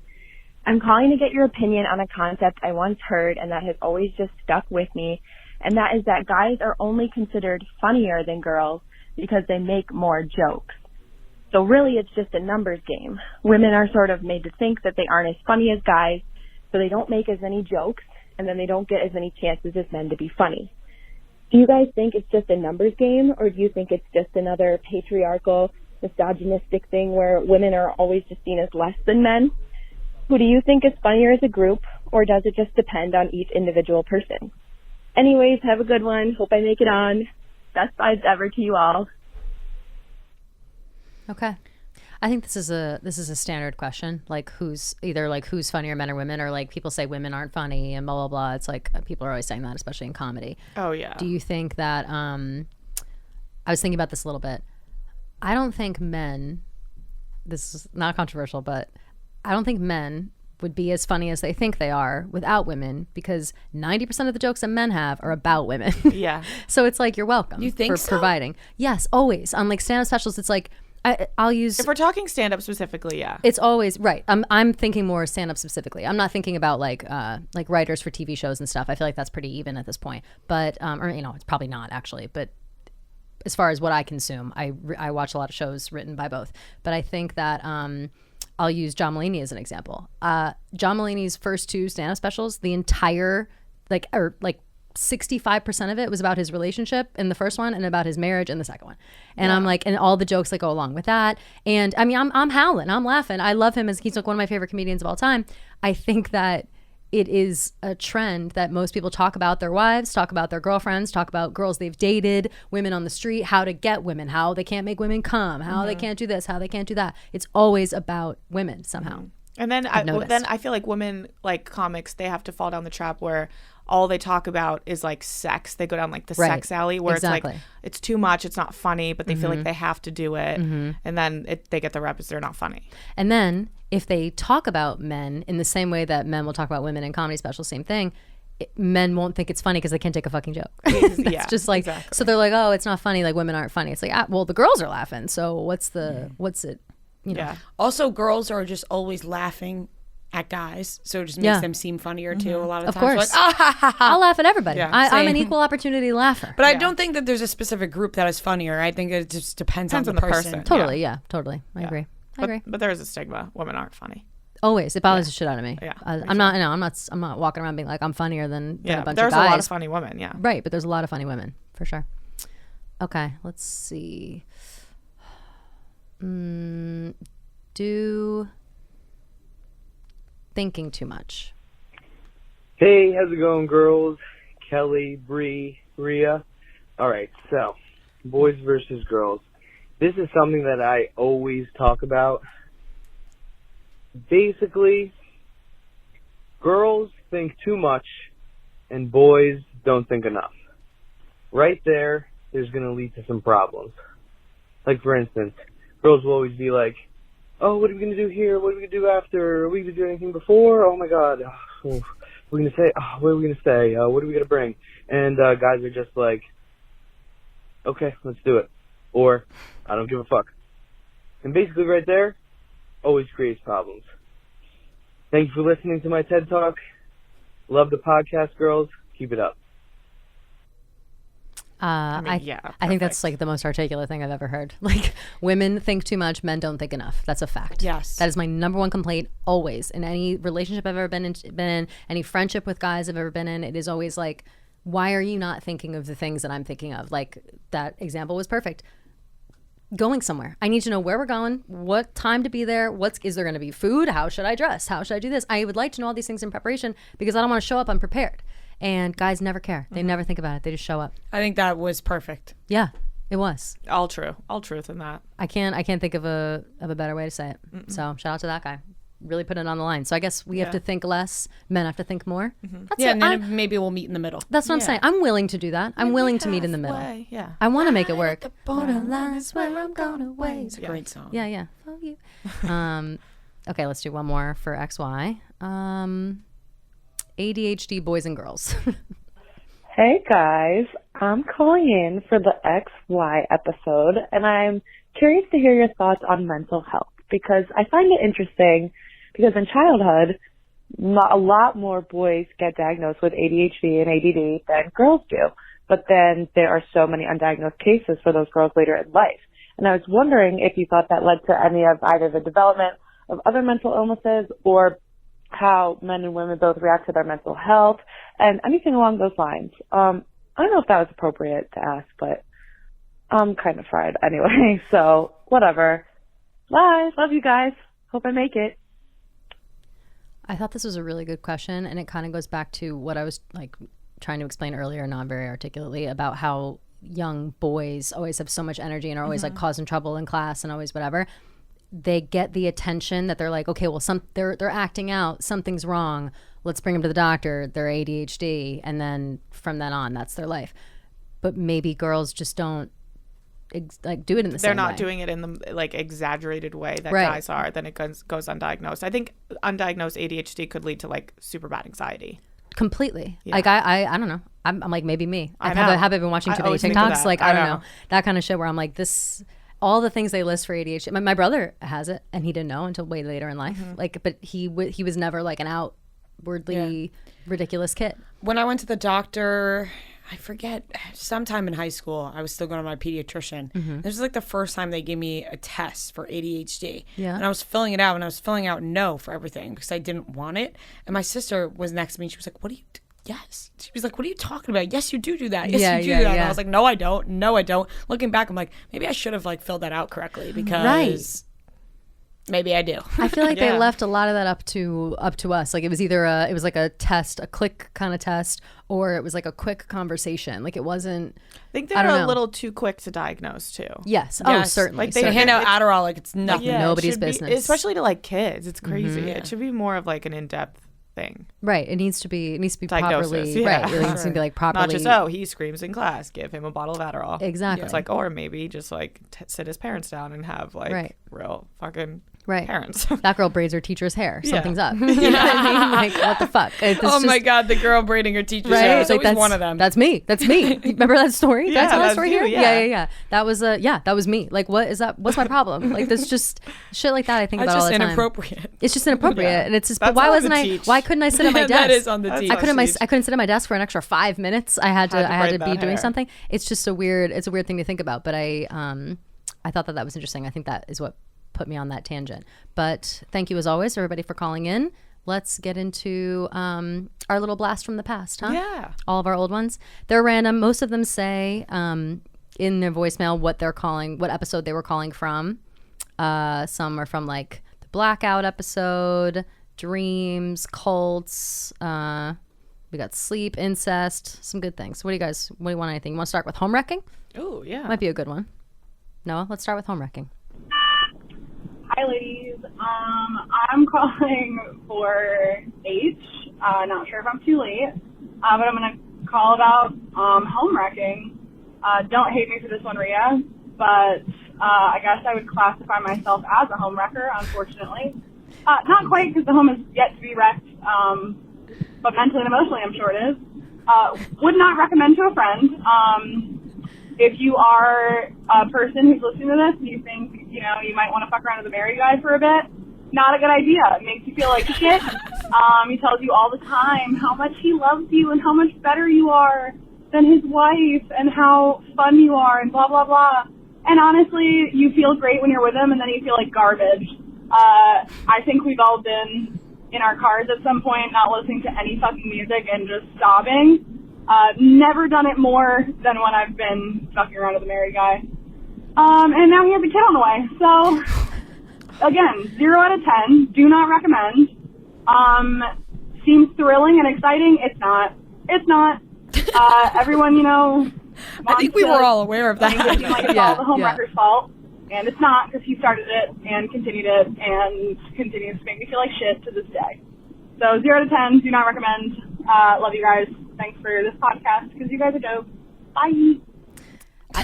I'm calling to get your opinion on a concept I once heard and that has always just stuck with me, and that is that guys are only considered funnier than girls because they make more jokes. So really, it's just a numbers game. Women are sort of made to think that they aren't as funny as guys, so they don't make as many jokes, and then they don't get as many chances as men to be funny. Do you guys think it's just a numbers game, or do you think it's just another patriarchal, misogynistic thing where women are always just seen as less than men? Who do you think is funnier as a group, or does it just depend on each individual person? Anyways, have a good one. Hope I make it on. Best vibes ever to you all. Okay. I think this is a standard question, like who's funnier, men or women, or like people say women aren't funny and blah blah blah. It's like people are always saying that, especially in comedy. Oh yeah. Do you think that I was thinking about this a little bit. I don't think men, this is not controversial, but I don't think men would be as funny as they think they are without women, because 90% of the jokes that men have are about women. Yeah. So it's like, you're welcome. You think for so? providing. Yes, always. On like stand-up specials, it's like I'll use. If we're talking stand-up specifically, yeah. It's always right. I'm thinking more stand-up specifically. I'm not thinking about like writers for TV shows and stuff. I feel like that's pretty even at this point. But or it's probably not actually. But as far as what I consume, I watch a lot of shows written by both. But I think that I'll use John Mulaney as an example. John Mulaney's first two stand-up specials, the entire 65% of it was about his relationship in the first one and about his marriage in the second one. And I'm like, and all the jokes that go along with that. And I mean, I'm howling, I'm laughing. I love him, as he's like one of my favorite comedians of all time. I think that it is a trend that most people talk about their wives, talk about their girlfriends, talk about girls they've dated, women on the street, how to get women, how they can't make women come, how they can't do this, how they can't do that. It's always about women somehow. And then I feel like women, like comics, they have to fall down the trap where all they talk about is like sex. They go down like the sex alley where it's like it's too much, it's not funny, but they feel like they have to do it, and then they get the rep as they're not funny. And then if they talk about men in the same way that men will talk about women in comedy specials, same thing. Men won't think it's funny because they can't take a fucking joke. It's just like so they're like, oh, it's not funny. Like women aren't funny. It's like well, the girls are laughing. So what's it? You know. Yeah. Also, girls are just always laughing at guys, so it just makes them seem funnier too. A lot of Of times, course, like, ah, ha, ha, ha. I'll laugh at everybody. Yeah, I'm an same. equal opportunity laugher. But I don't think that there's a specific group that is funnier. I think it just depends on the person. Totally, yeah, totally. I agree. I agree. But there is a stigma. Women aren't funny. Always, it bothers the shit out of me. Yeah, I'm not walking around being like I'm funnier than a bunch there's of guys. a lot of funny women. Yeah, Right, but there's a lot of funny women for sure. Okay, let's see. Do thinking too much. Hey, how's it going, girls? Kelly, Bree, Rhea. All right, so boys versus girls. This is something that I always talk about. Basically, girls think too much and boys don't think enough. Right there's going to lead to some problems. Like, for instance, girls will always be like, oh, what are we going to do here? What are we going to do after? Are we going to do anything before? Oh, my God. Oh, we're going to say, what are we going to say? What are we going to bring? And guys are just like, okay, let's do it. Or, I don't give a fuck. And basically right there, always creates problems. Thank you for listening to my TED Talk. Love the podcast, girls. Keep it up. I think that's like the most articulate thing I've ever heard. Like, women think too much, men don't think enough. That's a fact. Yes. That is my number one complaint always. In any relationship I've ever been in, any friendship with guys I've ever been in, it is always like, why are you not thinking of the things that I'm thinking of? Like, that example was perfect. Going somewhere. I need to know where we're going, what time to be there, is there going to be food, how should I dress, how should I do this? I would like to know all these things in preparation because I don't want to show up unprepared. And guys never care. They never think about it. They just show up. I think that was perfect. Yeah, it was. All true. All truth in that. I can't think of a better way to say it. So shout out to that guy. Really put it on the line. So I guess we have to think less. Men have to think more. That's Yeah, it. and then maybe we'll meet in the middle. That's what I'm saying. I'm willing to do that. I'm willing to meet in the middle. Yeah. I want to make it work. Borderline is where I'm gonna wait. It's a great song. Yeah. Oh, you. Okay, let's do one more for XY. ADHD boys and girls. Hey guys, I'm calling in for the XY episode, and I'm curious to hear your thoughts on mental health because I find it interesting because in childhood, a lot more boys get diagnosed with ADHD and ADD than girls do, but then there are so many undiagnosed cases for those girls later in life. And I was wondering if you thought that led to any of either the development of other mental illnesses or how men and women both react to their mental health and anything along those lines. I don't know if that was appropriate to ask, but I'm kind of fried anyway, so whatever. Bye. Love you guys. Hope I make it. I thought this was a really good question, and it kind of goes back to what I was like trying to explain earlier, not very articulately, about how young boys always have so much energy and are always like causing trouble in class and always whatever. They get the attention that they're like, okay, well, they're acting out, something's wrong. Let's bring them to the doctor. They're ADHD, and then from then on, that's their life. But maybe girls just don't do it in the same way. They're not doing it in the like exaggerated way that guys are. Then it goes undiagnosed. I think undiagnosed ADHD could lead to like super bad anxiety. Completely. Yeah. Like I don't know. I'm like maybe me. I have I been watching too many always think of TikToks? that. Like I don't know that kind of shit where I'm like this. All the things they list for ADHD. My brother has it, and he didn't know until way later in life. Like, but he was never like an outwardly ridiculous kid. When I went to the doctor, I forget, sometime in high school, I was still going to my pediatrician. This was like the first time they gave me a test for ADHD. Yeah. And I was filling it out, and I was filling out no for everything because I didn't want it. And my sister was next to me, and she was like, what do you do? Yes. She was like, what are you talking about? Yes, you do that. Yes, you do that. And I was like, no, I don't. No, I don't. Looking back, I'm like, maybe I should have like filled that out correctly because maybe I do. I feel like they left a lot of that up to us. Like it was either it was like a test, a click kind of test, or it was like a quick conversation. Like it wasn't. I think they're a little too quick to diagnose too. Yes. Oh, certainly. Like They hand out Adderall like it's Like, nothing. nobody's it should be- business. especially to like kids. It's crazy. It should be more of like an in-depth thing. Right. It needs to be Diagnosis, properly. yeah. Right. It needs to be like properly. Not just he screams in class, give him a bottle of Adderall. Exactly. It's like, or maybe just like sit his parents down and have like real fucking parents. That girl braids her teacher's hair. Yeah. Something's up. You know what I mean? Like what the fuck? My God, the girl braiding her teacher's hair. It's like, always one of them. That's me. Remember that story? Yeah, that's my that's story you, here. Yeah. That was that was me. Like, what is that? What's my problem? Like, there's just shit like that. I think That's about all just the time. inappropriate. It's just inappropriate, and it's just. That's But why on wasn't the I? teach. Why couldn't I sit at my desk? That is on the teach. I couldn't sit at my desk for an extra 5 minutes. I had to braid be that doing hair. something. It's just it's a weird thing to think about. But I thought that was interesting. I think that is what put me on that tangent. But thank you as always, everybody, for calling in. Let's get into our little blast from the past, huh? Yeah. All of our old ones. They're random. Most of them say in their voicemail what episode they were calling from. Some are from like the Blackout episode, dreams, cults. We got sleep, incest, some good things. What do you want? Anything? You want to start with home wrecking? Oh, yeah. Might be a good one. Noah, let's start with home wrecking. Hi, ladies. I'm calling for H. Not sure if I'm too late, but I'm going to call about home wrecking. Don't hate me for this one, Rhea, but I guess I would classify myself as a home wrecker, unfortunately. Not quite, because the home is yet to be wrecked, but mentally and emotionally, I'm sure it is. Would not recommend to a friend. If you are a person who's listening to this and you think, you might want to fuck around with a married guy for a bit, not a good idea. It makes you feel like shit. He tells you all the time how much he loves you and how much better you are than his wife and how fun you are and blah, blah, blah. And honestly, you feel great when you're with him and then you feel like garbage. I think we've all been in our cars at some point, not listening to any fucking music and just sobbing. Never done it more than when I've been fucking around with a married guy. And now he has a kid on the way. So, again, 0 out of 10. Do not recommend. Seems thrilling and exciting. It's not. It's not. Everyone, I think we were all aware of that. It seems like it's all the homewrecker's fault. And it's not, because he started it and continued it and continues to make me feel like shit to this day. So 0 out of 10, do not recommend. Love you guys. Thanks for this podcast, because you guys are dope. Bye.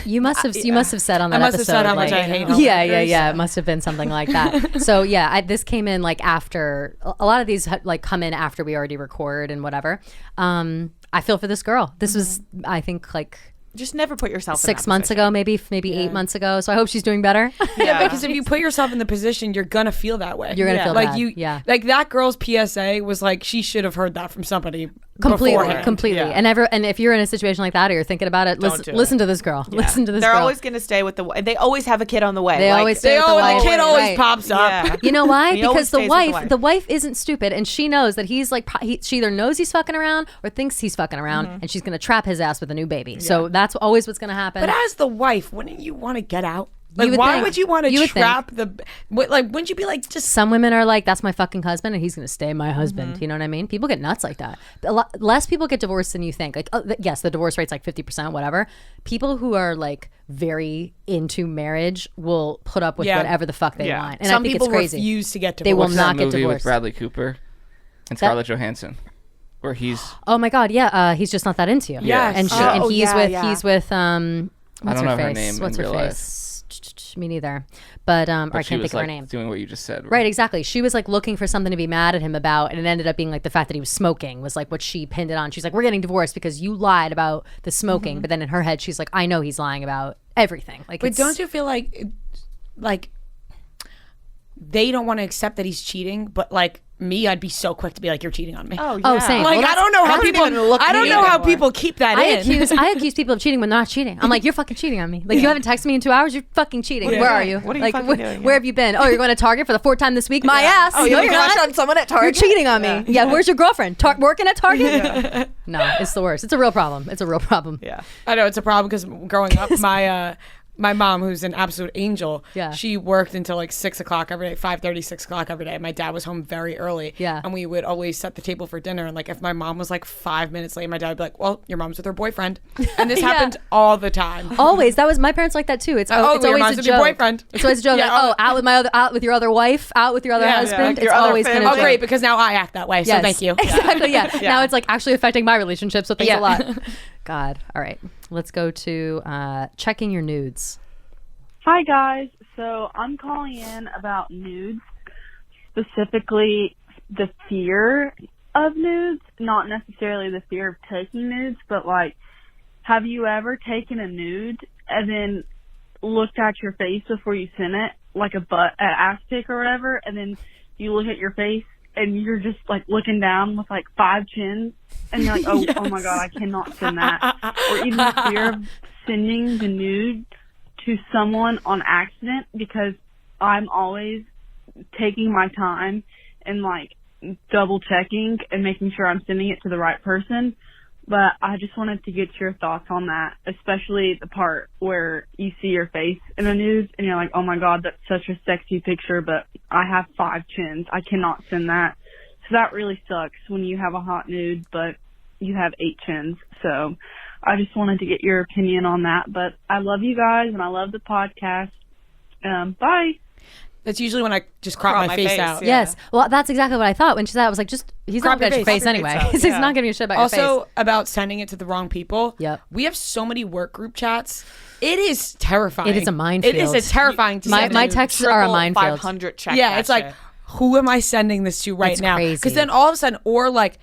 You must have said on that episode. I must have said how much I hate Yeah. It must have been something like that. So yeah, this came in like after a lot of these like come in after we already record and whatever. I feel for this girl. This was, I think, like. Just never put yourself in 6 that months position. ago, maybe 8 months ago. So I hope she's doing better. Yeah, because if you put yourself in the position, you're gonna feel that way. You're gonna feel like bad. like that girl's PSA was like she should have heard that from somebody completely. Yeah. And if you're in a situation like that or you're thinking about it, listen to this girl. Yeah. Listen to this They're girl. always going to stay with the They always have a kid on the way. They always stay with the wife. The kid always Right. pops up. Yeah. You know why? He always Because the stays with the wife isn't stupid, and she knows that he's like she either knows he's fucking around or thinks he's fucking around, and she's gonna trap his ass with a new baby. So that's always what's gonna happen. But as the wife, wouldn't you want to get out? Like, would why think. would you want You to would trap wouldn't you be like, just some women are like, that's my fucking husband and he's going to stay my husband. You know what I mean? People get nuts like that. Less people get divorced than you think. Like, yes, the divorce rate's like 50%, whatever. People who are like very into marriage will put up with whatever the fuck they want. And some I think people it's crazy. refuse to get divorced. They will What's not that get movie with divorced. Bradley Cooper and Scarlett Johansson, where he's Oh my God, yeah. He's just not that into you. Yes. And, he's with what's I don't her know her face? name What's in her real life. face? Me neither. But I But she can't was think of her like name. doing what you just said. Right, exactly. She was like looking for something to be mad at him about, and it ended up being like the fact that he was smoking was like what she pinned it on. She's like, we're getting divorced because you lied about the smoking. But then in her head, she's like, I know he's lying about everything. Like, But don't you feel like they don't want to accept that he's cheating, but like me, I'd be so quick to be like, you're cheating on me. Oh, yeah. Oh, same. Like, Well, I don't know how don't people even look I don't me know how anymore. people keep that I in. accuse people of cheating when they're not cheating. I'm like, you're fucking cheating on me. Like, you haven't texted me in 2 hours. You're fucking cheating. Where are you? What are you like, fucking doing? Where have you been? Oh, you're going to Target for the 4th time this week. My ass. Oh, you no, have a you're crush not. on someone at Target? You're cheating on me. Yeah. Where's your girlfriend? Working at Target? No, it's the worst. It's a real problem. It's a real problem. Yeah. I know it's a problem because growing up, my mom, who's an absolute angel, she worked until like 6 o'clock every day, 5:30, 6 o'clock every day. My dad was home very early. Yeah. And we would always set the table for dinner. And like if my mom was like 5 minutes late, my dad would be like, well, your mom's with her boyfriend. And this happened all the time. Always. That was my parents like that too. It's your always mom's a with joke. your boyfriend. It's always a joke. Yeah, like, out with your other wife, out with your other husband. like your it's other always been a family. Oh, joke. great, because now I act that way. So Yes. thank you. Exactly. Yeah. Now it's like actually affecting my relationship. So thanks Yeah. a lot. God. All right. Let's go to checking your nudes. Hi guys, so I'm calling in about nudes, specifically the fear of nudes, not necessarily the fear of taking nudes, but like, have you ever taken a nude and then looked at your face before you sent it, like an ass pic or whatever, and then you look at your face and you're just like looking down with like 5 chins and you're like, oh my God, I cannot send that. Or even the fear of sending the nude to someone on accident, because I'm always taking my time and like double checking and making sure I'm sending it to the right person. But I just wanted to get your thoughts on that, especially the part where you see your face in a nude and you're like, oh my God, that's such a sexy picture, but I have 5 chins. I cannot send that. So that really sucks when you have a hot nude, but you have 8 chins. So I just wanted to get your opinion on that, but I love you guys and I love the podcast. Bye. That's usually when I just crop my face out. Yeah. Yes. Well, that's exactly what I thought when she said that. I was like, he's Crop not going to your your face face. anyway. Crop your face He's out, not giving you a shit about your face. Also, about sending it to the wrong people. Yep. We have so many work group chats. It is terrifying. It is a minefield. It is a terrifying to send My to. texts are a minefield. 500 check Yeah, that it's like, shit. who am I sending this to right It's now? crazy. Because then all of a sudden, or like,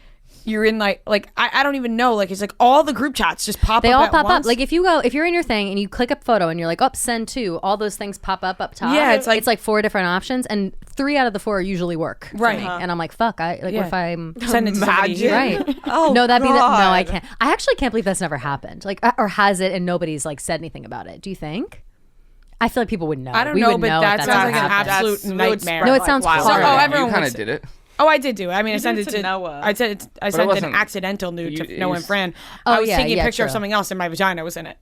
you're in like I don't even know. Like it's like all the group chats just pop They up all at pop once. up. Like if you're in your thing and you click a photo and you're like, send to, all those things pop up top. Yeah, it's like 4 different options, and 3 out of the 4 usually work. for Right. me. And I'm like, fuck. What if I'm send it to somebody. right? Oh, no, that'd be no. God. I can't. I actually can't believe that's never happened. Like, or has it? And nobody's like said anything about it. Do you think? I feel like people would know. I don't We know, would but know that if sounds like an happened. absolute That's- nightmare. No, it sounds wild. horrible. Oh, You everyone kind was- of did it. Oh, I did do it. I mean, I sent it to Noah. I sent it an wasn't- accidental nude to you- Noah you- and Fran. Oh, I was yeah, taking a yeah, picture of true. something else, and my vagina was in it.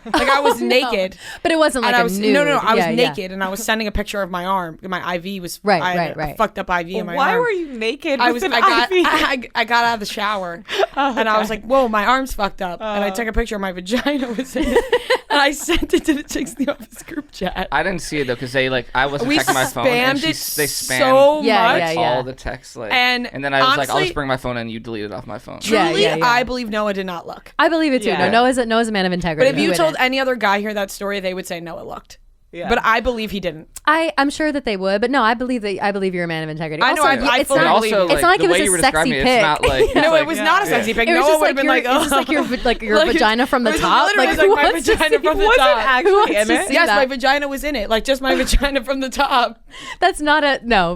Like I was naked, But it wasn't like and I a was nude. no. I was Yeah, yeah. naked, and I was sending a picture of my arm. My IV was Right, I had right. A fucked up IV in my Why arm. were you naked? I with was. an I got. IV? I got out of the shower, and I was like, "Whoa, my arm's fucked up." And I took a picture of my vagina was in it, and I sent it to the chicks in the office group chat. I didn't see it though because I wasn't We checking my phone and spammed they it spammed so Yeah, much. yeah, yeah. all the texts And then I was like, I'll honestly- just bring my phone and you delete it off my phone. Yeah, Truly, yeah, yeah. I believe Noah did not look. I believe it too. Yeah. No, Noah's a man of integrity. But if He you told wouldn't. any other guy here that story, they would say Noah looked. Yeah. But I believe he didn't. I'm sure that they would, but no, I believe you're a man of integrity. I know, Also, I it's fully not, believe also, it. it's not like the it was way a you were sexy describing it, pic. it's not like No, it's it was not a sexy pic. It was Noah just would like have been your, like, it's just like your Like, vagina from the it was top. literally Like, like who my wants to vagina see- from the Was it top. actually wants in to it? see Yes, that? my vagina was in it. Like just my vagina from the top. That's not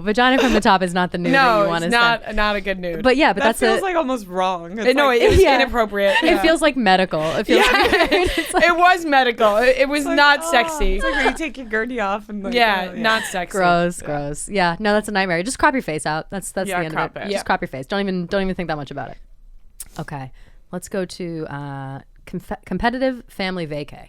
vagina from the top is not the nude that No, you want it's to send. not a good nude. But yeah, but That that's feels a, like almost wrong. It's no, like, it was Yeah. inappropriate. it feels like medical. It feels like, It was medical. It was not oh, sexy. It's like where you take your gurney off and like, Yeah, oh, not sexy. gross. Yeah, no, that's a nightmare. Just crop your face out. That's Yeah, the end of crop it. it. Just Yeah. crop your face. Don't even think that much about it. Okay, let's go to competitive family vacay.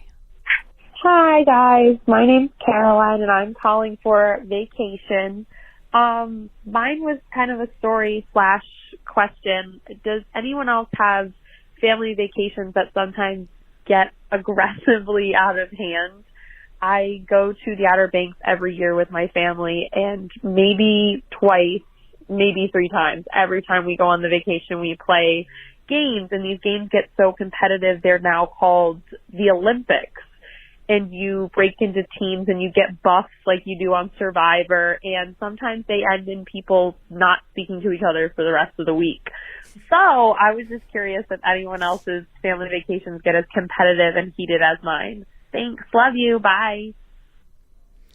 Hi guys, my name's Caroline and I'm calling for vacation. Mine was kind of a story / question. Does anyone else have family vacations that sometimes get aggressively out of hand? I go to the Outer Banks every year with my family, and maybe twice, maybe 3 times. Every time we go on the vacation, we play games, and these games get so competitive, they're now called the Olympics. And you break into teams and you get buffs like you do on Survivor, and sometimes they end in people not speaking to each other for the rest of the week. So I was just curious if anyone else's family vacations get as competitive and heated as mine. Thanks. Love you. Bye.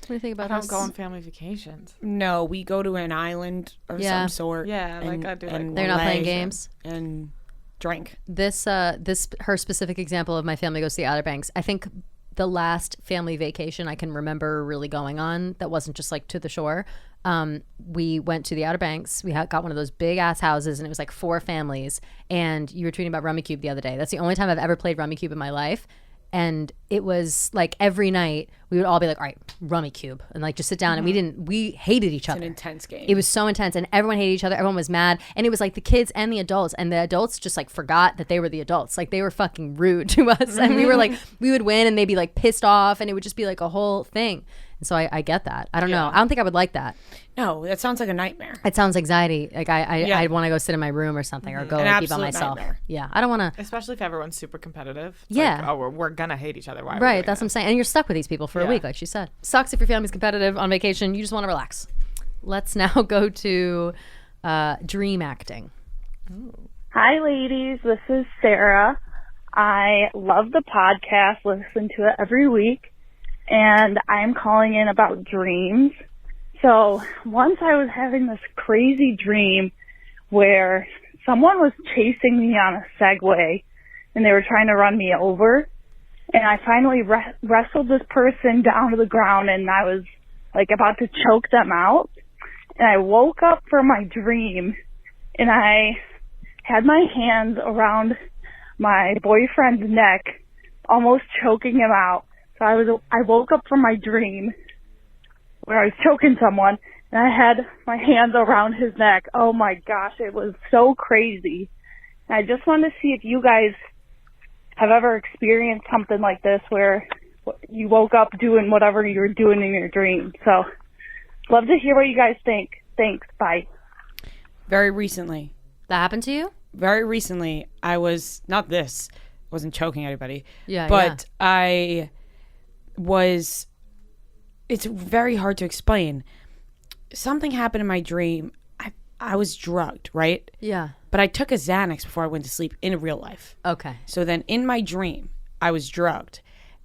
What do you think I about don't us? go on family vacations. No, we go to an island of Yeah. some sort. Yeah, like I do, like, They're not playing play games. and drink. This her specific example of my family goes to the Outer Banks. I think the last family vacation I can remember really going on that wasn't just like to the shore. We went to the Outer Banks. We got one of those big ass houses, and it was like 4 families. And you were tweeting about Rummy Cube the other day. That's the only time I've ever played Rummy Cube in my life. And it was like every night we would all be like, all right, Rummy Cube, and like just sit down. And we hated each other. An intense game. It was so intense, and everyone hated each other. Everyone was mad, and it was like the kids and the adults just like forgot that they were the adults. Like they were fucking rude to us, and we were like, we would win, and they'd be like pissed off, and it would just be like a whole thing. And so I get that. I don't know. I don't think I would like that. No, that sounds like a nightmare. It sounds anxiety. Like Yeah. I'd want to go sit in my room or something, or go An like, be by absolute myself. nightmare. Yeah, I don't want to. Especially if everyone's super competitive. It's Yeah. Like, oh, we're gonna hate each other. Why? Are we Right, doing that's what I'm this? saying. And you're stuck with these people for a Yeah. week, like she said. Sucks if your family's competitive on vacation. You just want to relax. Let's now go to dream acting. Hi, ladies. This is Sarah. I love the podcast, listen to it every week, and I'm calling in about dreams. So once I was having this crazy dream where someone was chasing me on a Segway, and they were trying to run me over, and I finally wrestled this person down to the ground, and I was like about to choke them out, and I woke up from my dream, and I had my hands around my boyfriend's neck, almost choking him out. So I woke up from my dream where I was choking someone, and I had my hands around his neck. Oh my gosh, it was so crazy. And I just wanted to see if you guys have ever experienced something like this where you woke up doing whatever you were doing in your dream. So love to hear what you guys think. Thanks. Bye. Very recently. That happened to you? Very recently, I was not this. Wasn't choking anybody. Yeah, But I was. It's very hard to explain. Something happened in my dream. I was drugged, right? Yeah. But I took a Xanax before I went to sleep in real life. Okay. So then in my dream, I was drugged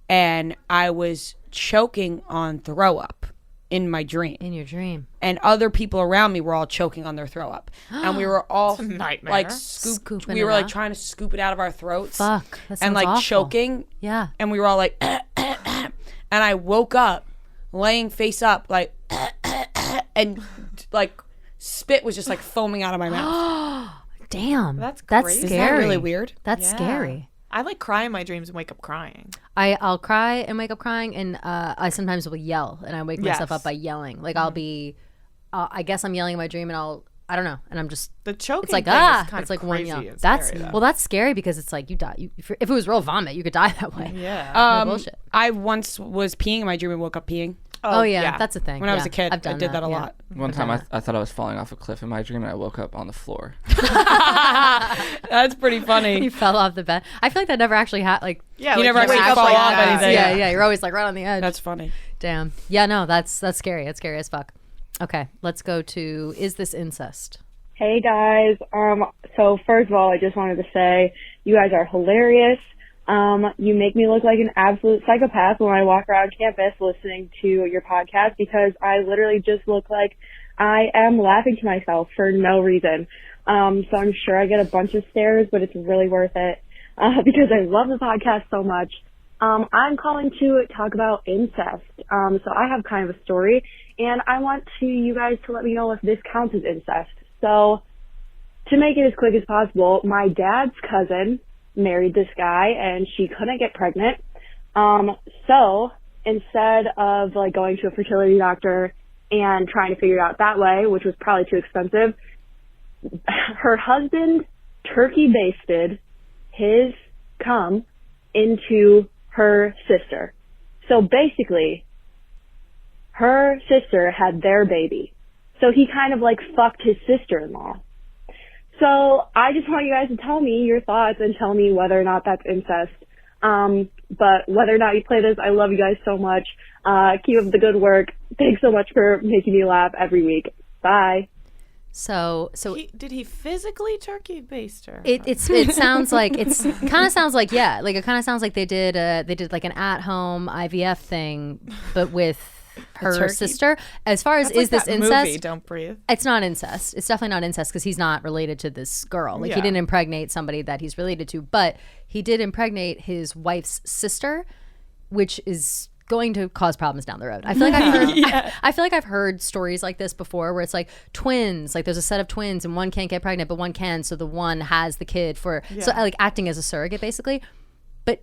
and I was choking on throw up in my dream. In your dream. And other people around me were all choking on their throw up. And we were all nightmare. like Scooping we it were like up? trying to scoop it out of our throats. Fuck. That And sounds like awful. choking. Yeah. And we were all like and I woke up laying face up like and like spit was just like foaming out of my mouth. Damn. That's That's crazy. scary. Isn't that really weird? That's Yeah. scary. I like cry in my dreams and wake up crying. I'll cry and wake up crying, and I sometimes will yell, and I wake myself Yes. up by yelling. Like I'll be, I guess I'm yelling in my dream, and I don't know, and I'm just The choking it's like thing is kind it's of like one crazy yell. and That's scary, though. well, that's scary because it's like you die. If it was real vomit, you could die that way. Yeah. No bullshit. I once was peeing in my dream and woke up peeing. Oh yeah, that's a thing. When I was Yeah, a kid, I've done I did that a yeah. lot. One I've time done I thought I was falling off a cliff in my dream and I woke up on the floor. That's pretty funny. You fell off the bed. I feel like that never actually Yeah, You like never actually wake up fall like off that. anything. yeah. You're always like right on the edge. That's funny. Damn. Yeah, no, that's scary. That's scary as fuck. Okay, let's go to is this incest? Hey guys. So first of all, I just wanted to say you guys are hilarious. You make me look like an absolute psychopath when I walk around campus listening to your podcast because I literally just look like I am laughing to myself for no reason. So I'm sure I get a bunch of stares, but it's really worth it because I love the podcast so much. I'm calling to talk about incest. So I have kind of a story, and I want you guys to let me know if this counts as incest. So to make it as quick as possible, my dad's cousin married this guy and she couldn't get pregnant. So instead of like going to a fertility doctor and trying to figure it out that way, which was probably too expensive, her husband turkey basted his cum into her sister. So basically, her sister had their baby. So he kind of like fucked his sister-in-law. So I just want you guys to tell me your thoughts and tell me whether or not that's incest. But whether or not you play this, I love you guys so much. Keep up the good work. Thanks so much for making me laugh every week. Bye. So Did he physically turkey baste her? it sounds like it kind of sounds like it kind of sounds like they did like an at-home IVF thing, but with her turkey? sister. As far as That's is like this that incest? movie, Don't Breathe. It's not incest. It's definitely not incest because he's not related to this girl. Like he Yeah. didn't impregnate somebody that he's related to, but he did impregnate his wife's sister, which is going to cause problems down the road. I feel like I've heard, I feel like I've heard stories like this before where it's like twins, like there's a set of twins and one can't get pregnant, but one can. So the one has the kid so like acting as a surrogate basically. But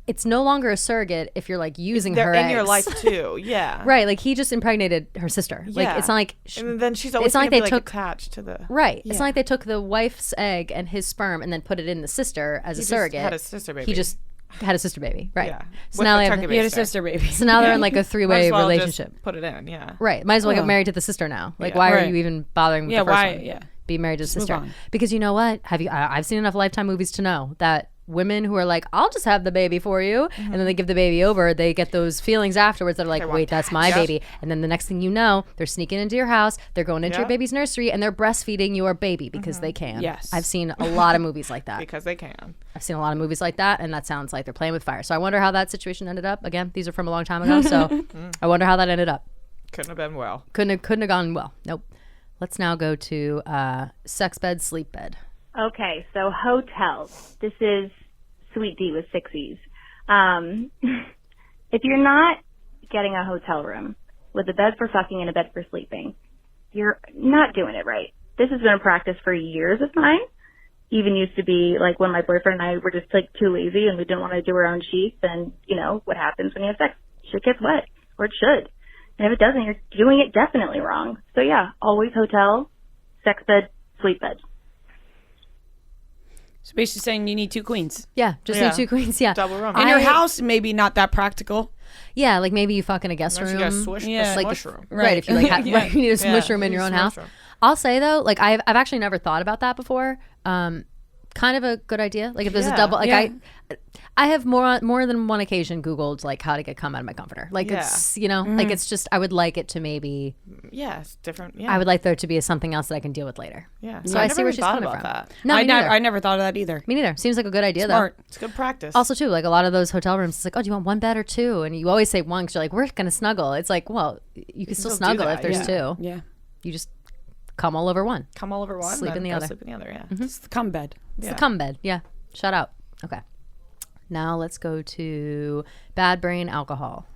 it's no longer a surrogate if you're like using They're her in eggs. your life too. Yeah. Right. Like he just impregnated her sister. Like Yeah. it's not like And then she's always it's not going like to be they like took attached to the. Right. It's Yeah. not like they took the wife's egg and his sperm and then put it in the sister as a just surrogate. had a sister baby. He just had a sister baby. Right. Yeah. So With now the they turkey have, He had a baster. sister baby. so now they're in like a Might three-way as well just relationship. Put it in. Yeah. Right. Might as well get Oh. married to the sister now. Like Yeah. why are Right. you even bothering with Yeah, the first why? one? Yeah. Be married to the move sister. on. Because you know what? I've seen enough Lifetime movies to know that women who are like, I'll just have the baby for you, and then they give the baby over, they get those feelings afterwards that are like, want wait, that's my baby. And then the next thing you know, they're sneaking into your house, they're going into your Yeah. baby's nursery, and they're breastfeeding your baby because they can. Yes. I've seen a lot of movies like that. Because they can. I've seen a lot of movies like that, and that sounds like they're playing with fire. So I wonder how that situation ended up. Again, these are from a long time ago, so I wonder how that ended up. Couldn't have been well. Couldn't have gone well. Nope. Let's now go to sex bed, sleep bed. Okay, so hotels. This is Sweet D with 6 if you're not getting a hotel room with a bed for fucking and a bed for sleeping, you're not doing it right. This has been a practice for years of mine. Even used to be like when my boyfriend and I were just like too lazy and we didn't want to do our own sheets, and you know what happens when you have sex. Shit gets wet, or it should. And if it doesn't, you're doing it definitely wrong. So yeah, always hotel, sex bed, sleep bed. So basically saying you need two queens. Yeah, just Yeah. need two queens. Yeah. Double room. In your house, maybe not that practical. Yeah, like maybe you fuck in a guest Unless room. you got a swish, Yeah. like like smush room. Right. If you like have, Yeah. right, you need a smush Yeah, room in you your need own a house. smush room. I'll say though, like I've actually never thought about that before. kind of a good idea. Like if there's a Yeah. double, like Yeah. I have more than one occasion Googled like how to get cum out of my comforter. Like it's, you know, like it's just, I would like it to maybe, Yeah, it's different. Yeah. I would like there to be something else that I can deal with later. Yeah. So I I never see where even she's thought coming about from. that. No, me neither. I never thought of that either. Me neither. Seems like a good idea Smart. It's good practice. though. Also too, like a lot of those hotel rooms, it's like, oh, do you want one bed or two? And you always say one because you're like, we're going to snuggle. It's like, well, you can still still do snuggle that, if there's two. Yeah. You just come all over one. Come all over one. Sleep then in the go other. Sleep in the other. Yeah. It's the cum bed. It's the cum bed. Yeah. Shut out. Okay. Now let's go to bad brain alcohol.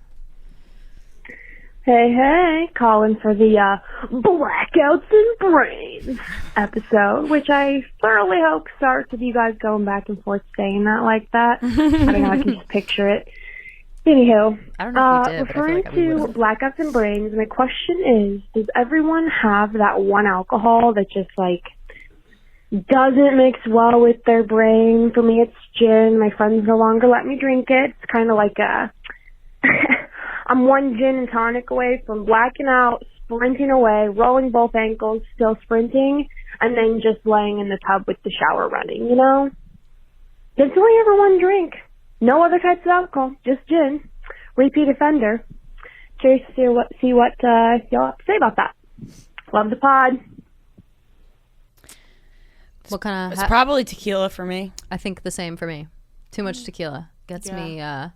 Hey, calling for the Blackouts and Brains episode, which I thoroughly hope starts with you guys going back and forth saying that like that. I don't know, I can just picture it. Anywho, I don't know if we did, but I feel referring like we to would've. blackouts and brains, my question is, does everyone have that one alcohol that just like doesn't mix well with their brain? For me, it's gin. My friends no longer let me drink it. It's kind of like I'm one gin and tonic away from blacking out, sprinting away, rolling both ankles, still sprinting, and then just laying in the tub with the shower running, you know? There's only ever one drink. No other types of alcohol, just gin. Repeat offender. Curious to see what y'all have to say about that. Love the pod. What kind It's of? probably tequila for me. I think the same for me. Too much tequila gets me. I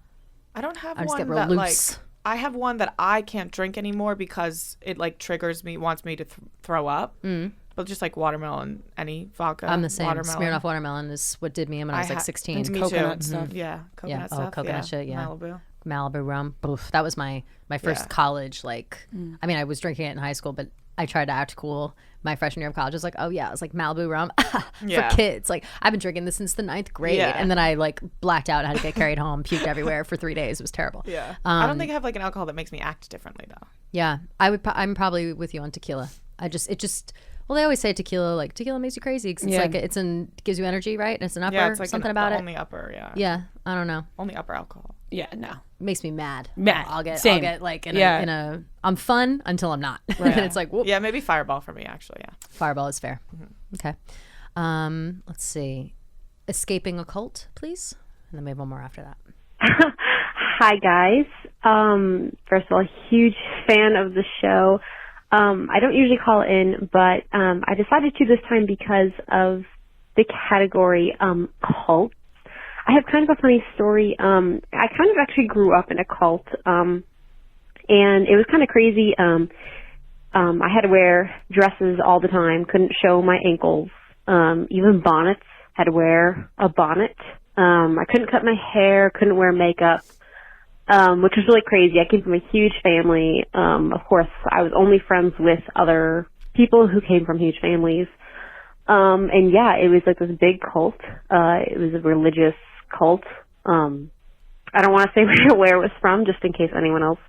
don't have I just one get real that loose. like. I have one that I can't drink anymore because it like triggers me, wants me to throw up. But just like watermelon, any vodka. I'm the same. Watermelon. Smirnoff watermelon is what did me in when I was like 16. It's Me coconut too. stuff. Yeah, coconut Yeah. stuff. Oh, coconut shit. Yeah. Malibu. Rum. Oof, that was my first Yeah. college. Like, I mean, I was drinking it in high school, but I tried to act cool. My freshman year of college, I was like, oh yeah, it was like Malibu rum Yeah. for kids. Like, I've been drinking this since the 9th grade, Yeah. and then I like blacked out and had to get carried home, puked everywhere for 3 days. It was terrible. Yeah. I don't think I have like an alcohol that makes me act differently though. Yeah, I'm probably with you on tequila. Well, they always say tequila makes you crazy because it's gives you energy, right? And it's an upper, Yeah, it's like something the about it. only upper. Yeah. Yeah, I don't know. Only upper alcohol. Yeah, no. Makes me mad. Mad. I'll get Same. like Yeah. in a I'm fun until I'm not. And it's like, whoop. Yeah, maybe Fireball for me actually. Yeah. Fireball is fair. Okay. Let's see. Escaping a cult, please. And then we have one more after that. Hi, guys. First of all, huge fan of the show. I don't usually call in, but I decided to this time because of the category cult. I have kind of a funny story. I kind of actually grew up in a cult, and it was kind of crazy. I had to wear dresses all the time, couldn't show my ankles, even bonnets, had to wear a bonnet. I couldn't cut my hair, couldn't wear makeup, which was really crazy. I came from a huge family. Of course, I was only friends with other people who came from huge families. And yeah, it was like this big cult. It was a religious cult. I don't want to say where it was from, just in case anyone else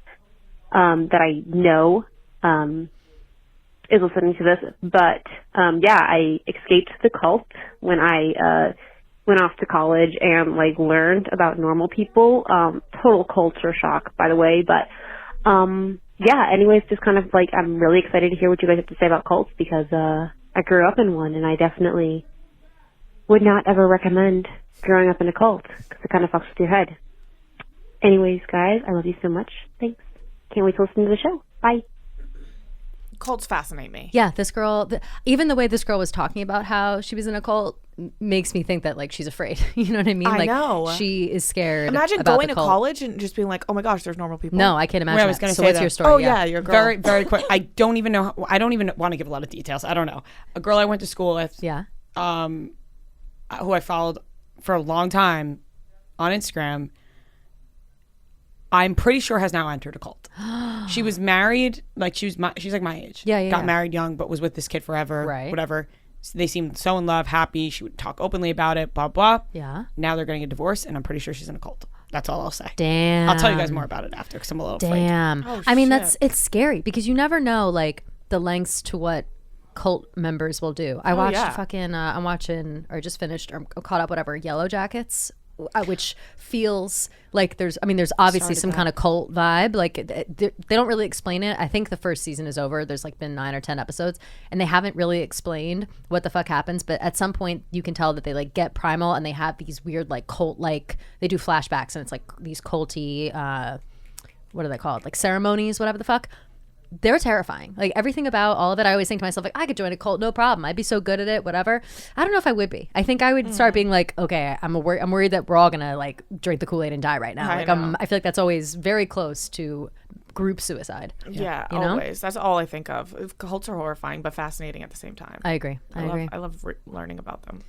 that I know is listening to this. But yeah, I escaped the cult when I went off to college and like learned about normal people. Total culture shock, by the way. But yeah, anyways, just kind of like I'm really excited to hear what you guys have to say about cults because I grew up in one and I definitely would not ever recommend growing up in a cult because it kind of fucks with your head. Anyways, guys, I love you so much. Thanks. Can't wait to listen to the show. Bye. Cults fascinate me. Yeah, this girl, even the way this girl was talking about how she was in a cult makes me think that like she's afraid. You know what I mean? I Like know. she is scared. Imagine about going the to cult. college and just being like, oh my gosh, there's normal people. No, I can't imagine. I was that. gonna So say what's that. your story? Oh yeah, your girl. Very, very quick. I don't even know. I don't even want to give a lot of details. I don't know. A girl I went to school with, Yeah. who I followed for a long time on Instagram, I'm pretty sure has now entered a cult. She was married, like she's like my age. Yeah, yeah, Got yeah. married young, but was with this kid forever. Right. Whatever. So they seemed so in love, happy. She would talk openly about it. Blah blah. Yeah. Now they're getting a divorce, and I'm pretty sure she's in a cult. That's all I'll say. Damn. I'll tell you guys more about it after because I'm a little afraid. Damn. Oh, I mean, shit. it's scary because you never know like the lengths to what cult members will do. I watched yeah. fucking I'm watching or just finished or caught up whatever Yellow Jackets which feels like there's obviously some kind of cult vibe. Like they don't really explain it. I think the first season is over. There's like been 9 or 10 episodes and they haven't really explained what the fuck happens. But at some point you can tell that they like get primal and they have these weird like cult, like they do flashbacks and it's like these culty, what are they called? Like ceremonies, whatever the fuck. They're terrifying. Like everything about all of it, I always think to myself, like, I could join a cult, no problem. I'd be so good at it, whatever. I don't know if I would be. I think I would start being like, okay, I'm worried that we're all gonna like drink the Kool-Aid and die right now. I feel like that's always very close to group suicide. Yeah, you know? always. That's all I think of. Cults are horrifying, but fascinating at the same time. I agree. I love learning about them.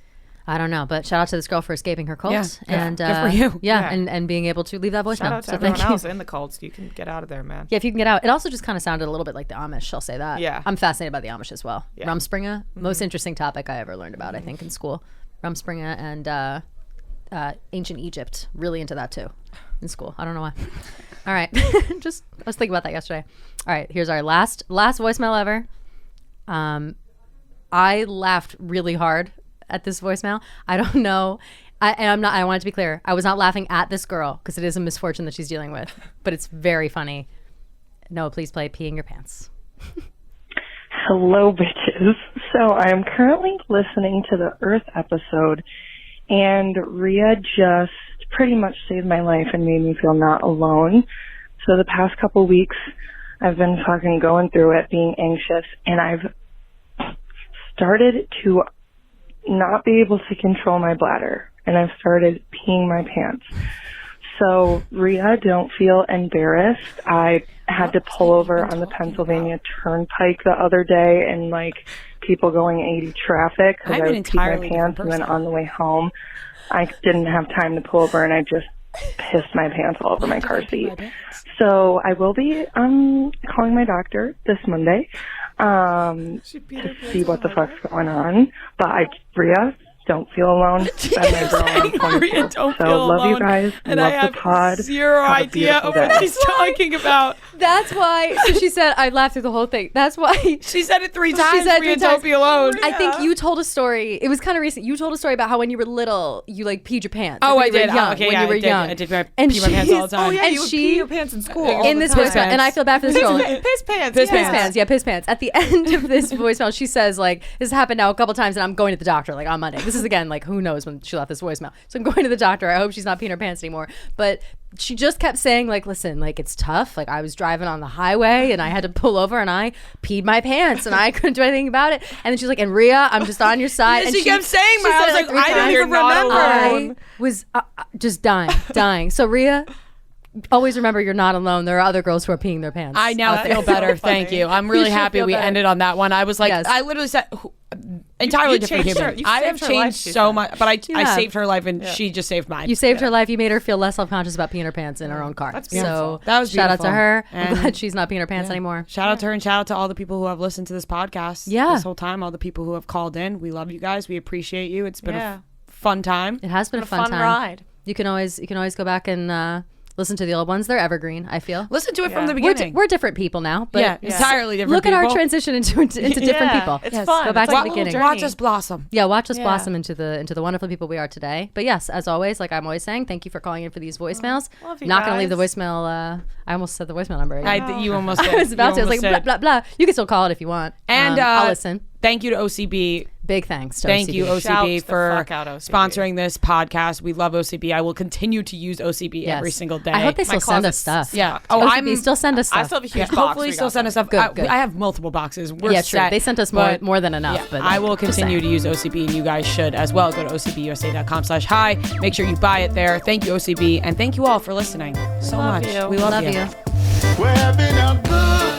I don't know, but shout out to this girl for escaping her cult and good for you. And being able to leave that voicemail. Shout out to everyone else in the cults. You can get out of there, man. Yeah, if you can get out. It also just kind of sounded a little bit like the Amish. I'll say that. Yeah, I'm fascinated by the Amish as well. Yeah. Rumspringa, most interesting topic I ever learned about. I think in school, Rumspringa and ancient Egypt. Really into that too in school. I don't know why. All right, I was thinking about that yesterday. All right, here's our last voicemail ever. I laughed really hard at this voicemail. I don't know. I want it to be clear. I was not laughing at this girl because it is a misfortune that she's dealing with, but it's very funny. No, please play Peeing Your Pants. Hello, bitches. So I am currently listening to the Earth episode, and Rhea just pretty much saved my life and made me feel not alone. So the past couple weeks, I've been fucking going through it, being anxious, and I've started to not be able to control my bladder, and I've started peeing my pants. So, Rhea, don't feel embarrassed. I had to pull over on the Pennsylvania Turnpike the other day, and like people going 80 traffic because I was peeing my pants, and then on the way home, I didn't have time to pull over, and I just pissed my pants all over my car seat. So I will be calling my doctor this Monday to see what the fuck's going on. But Rhea, don't feel alone. I'm my girl. I'm 22. So love you guys. And love I have the pod. Zero idea of what she's talking about. That's why. So she said, I laughed through the whole thing. That's why. She said it 3 times. She said Rhea, don't be alone. I think you told a story. It was kind of recent. You told a story about how when you were little, you like peed your pants. Oh, like, I did. Young, Okay, when yeah, you were young. I did pee my pants all the time. Oh, yeah, you would pee your pants in school. In this voicemail. And I feel bad for this girl. Piss pants. Piss pants. Yeah, piss pants. At the end of this voicemail, she says, like, this has happened now a couple times, and I'm going to the doctor, like, on Monday. This is, again, like, who knows when she left this voicemail. So I'm going to the doctor. I hope she's not peeing her pants anymore. But she just kept saying, like, listen, like, it's tough. Like, I was driving on the highway, and I had to pull over, and I peed my pants, and I couldn't do anything about it. And then she's like, and Rhea, I'm just on your side. Yeah, and she kept saying, I was like, I don't even remember. I was just dying. So Rhea, always remember you're not alone. There are other girls who are peeing their pants. I now feel better. Thank you. I'm really happy we ended on that one. I was like, I literally said, entirely different human. I have changed so much, but I saved her life, and she just saved mine. You saved her life. You made her feel less self-conscious about peeing her pants in her own car. That's beautiful. So that was shout out beautiful. to her. And I'm glad she's not peeing her pants anymore. Shout out to her, and shout out to all the people who have listened to this podcast this whole time, all the people who have called in. We love you guys. We appreciate you. It's been a fun time. It has been a fun time. Ride. You can always go back and listen to the old ones. They're evergreen, I feel. Listen to it from the beginning. We're different people now. But entirely different look people. at our transition into different people. It's fun. Go back to the beginning. Watch us blossom. Yeah, watch us blossom into the wonderful people we are today. But yes, as always, like I'm always saying, thank you for calling in for these voicemails. Love you Not going to leave guys. the voicemail. I almost said the voicemail number again. You almost did. I was about to. I was like, blah, blah, blah. You can still call it if you want. And I'll listen. Thank you to OCB. Big thanks to Thank OCB. you, OCB, for OCB. sponsoring this podcast. We love OCB. I will continue to use OCB every single day. I hope they still send us stuff. Yeah. OCB still send us stuff. I still have a huge box. Hopefully, We still got send us stuff. Good. I have multiple boxes. We're Yeah, true. set, They sent us but more than enough. yeah, But I will just continue saying. to use OCB, and you guys should as well. Go to ocbusa.com/hi. Make sure you buy it there. Thank you, OCB, and thank you all for listening so much. you. We love you. We're having a good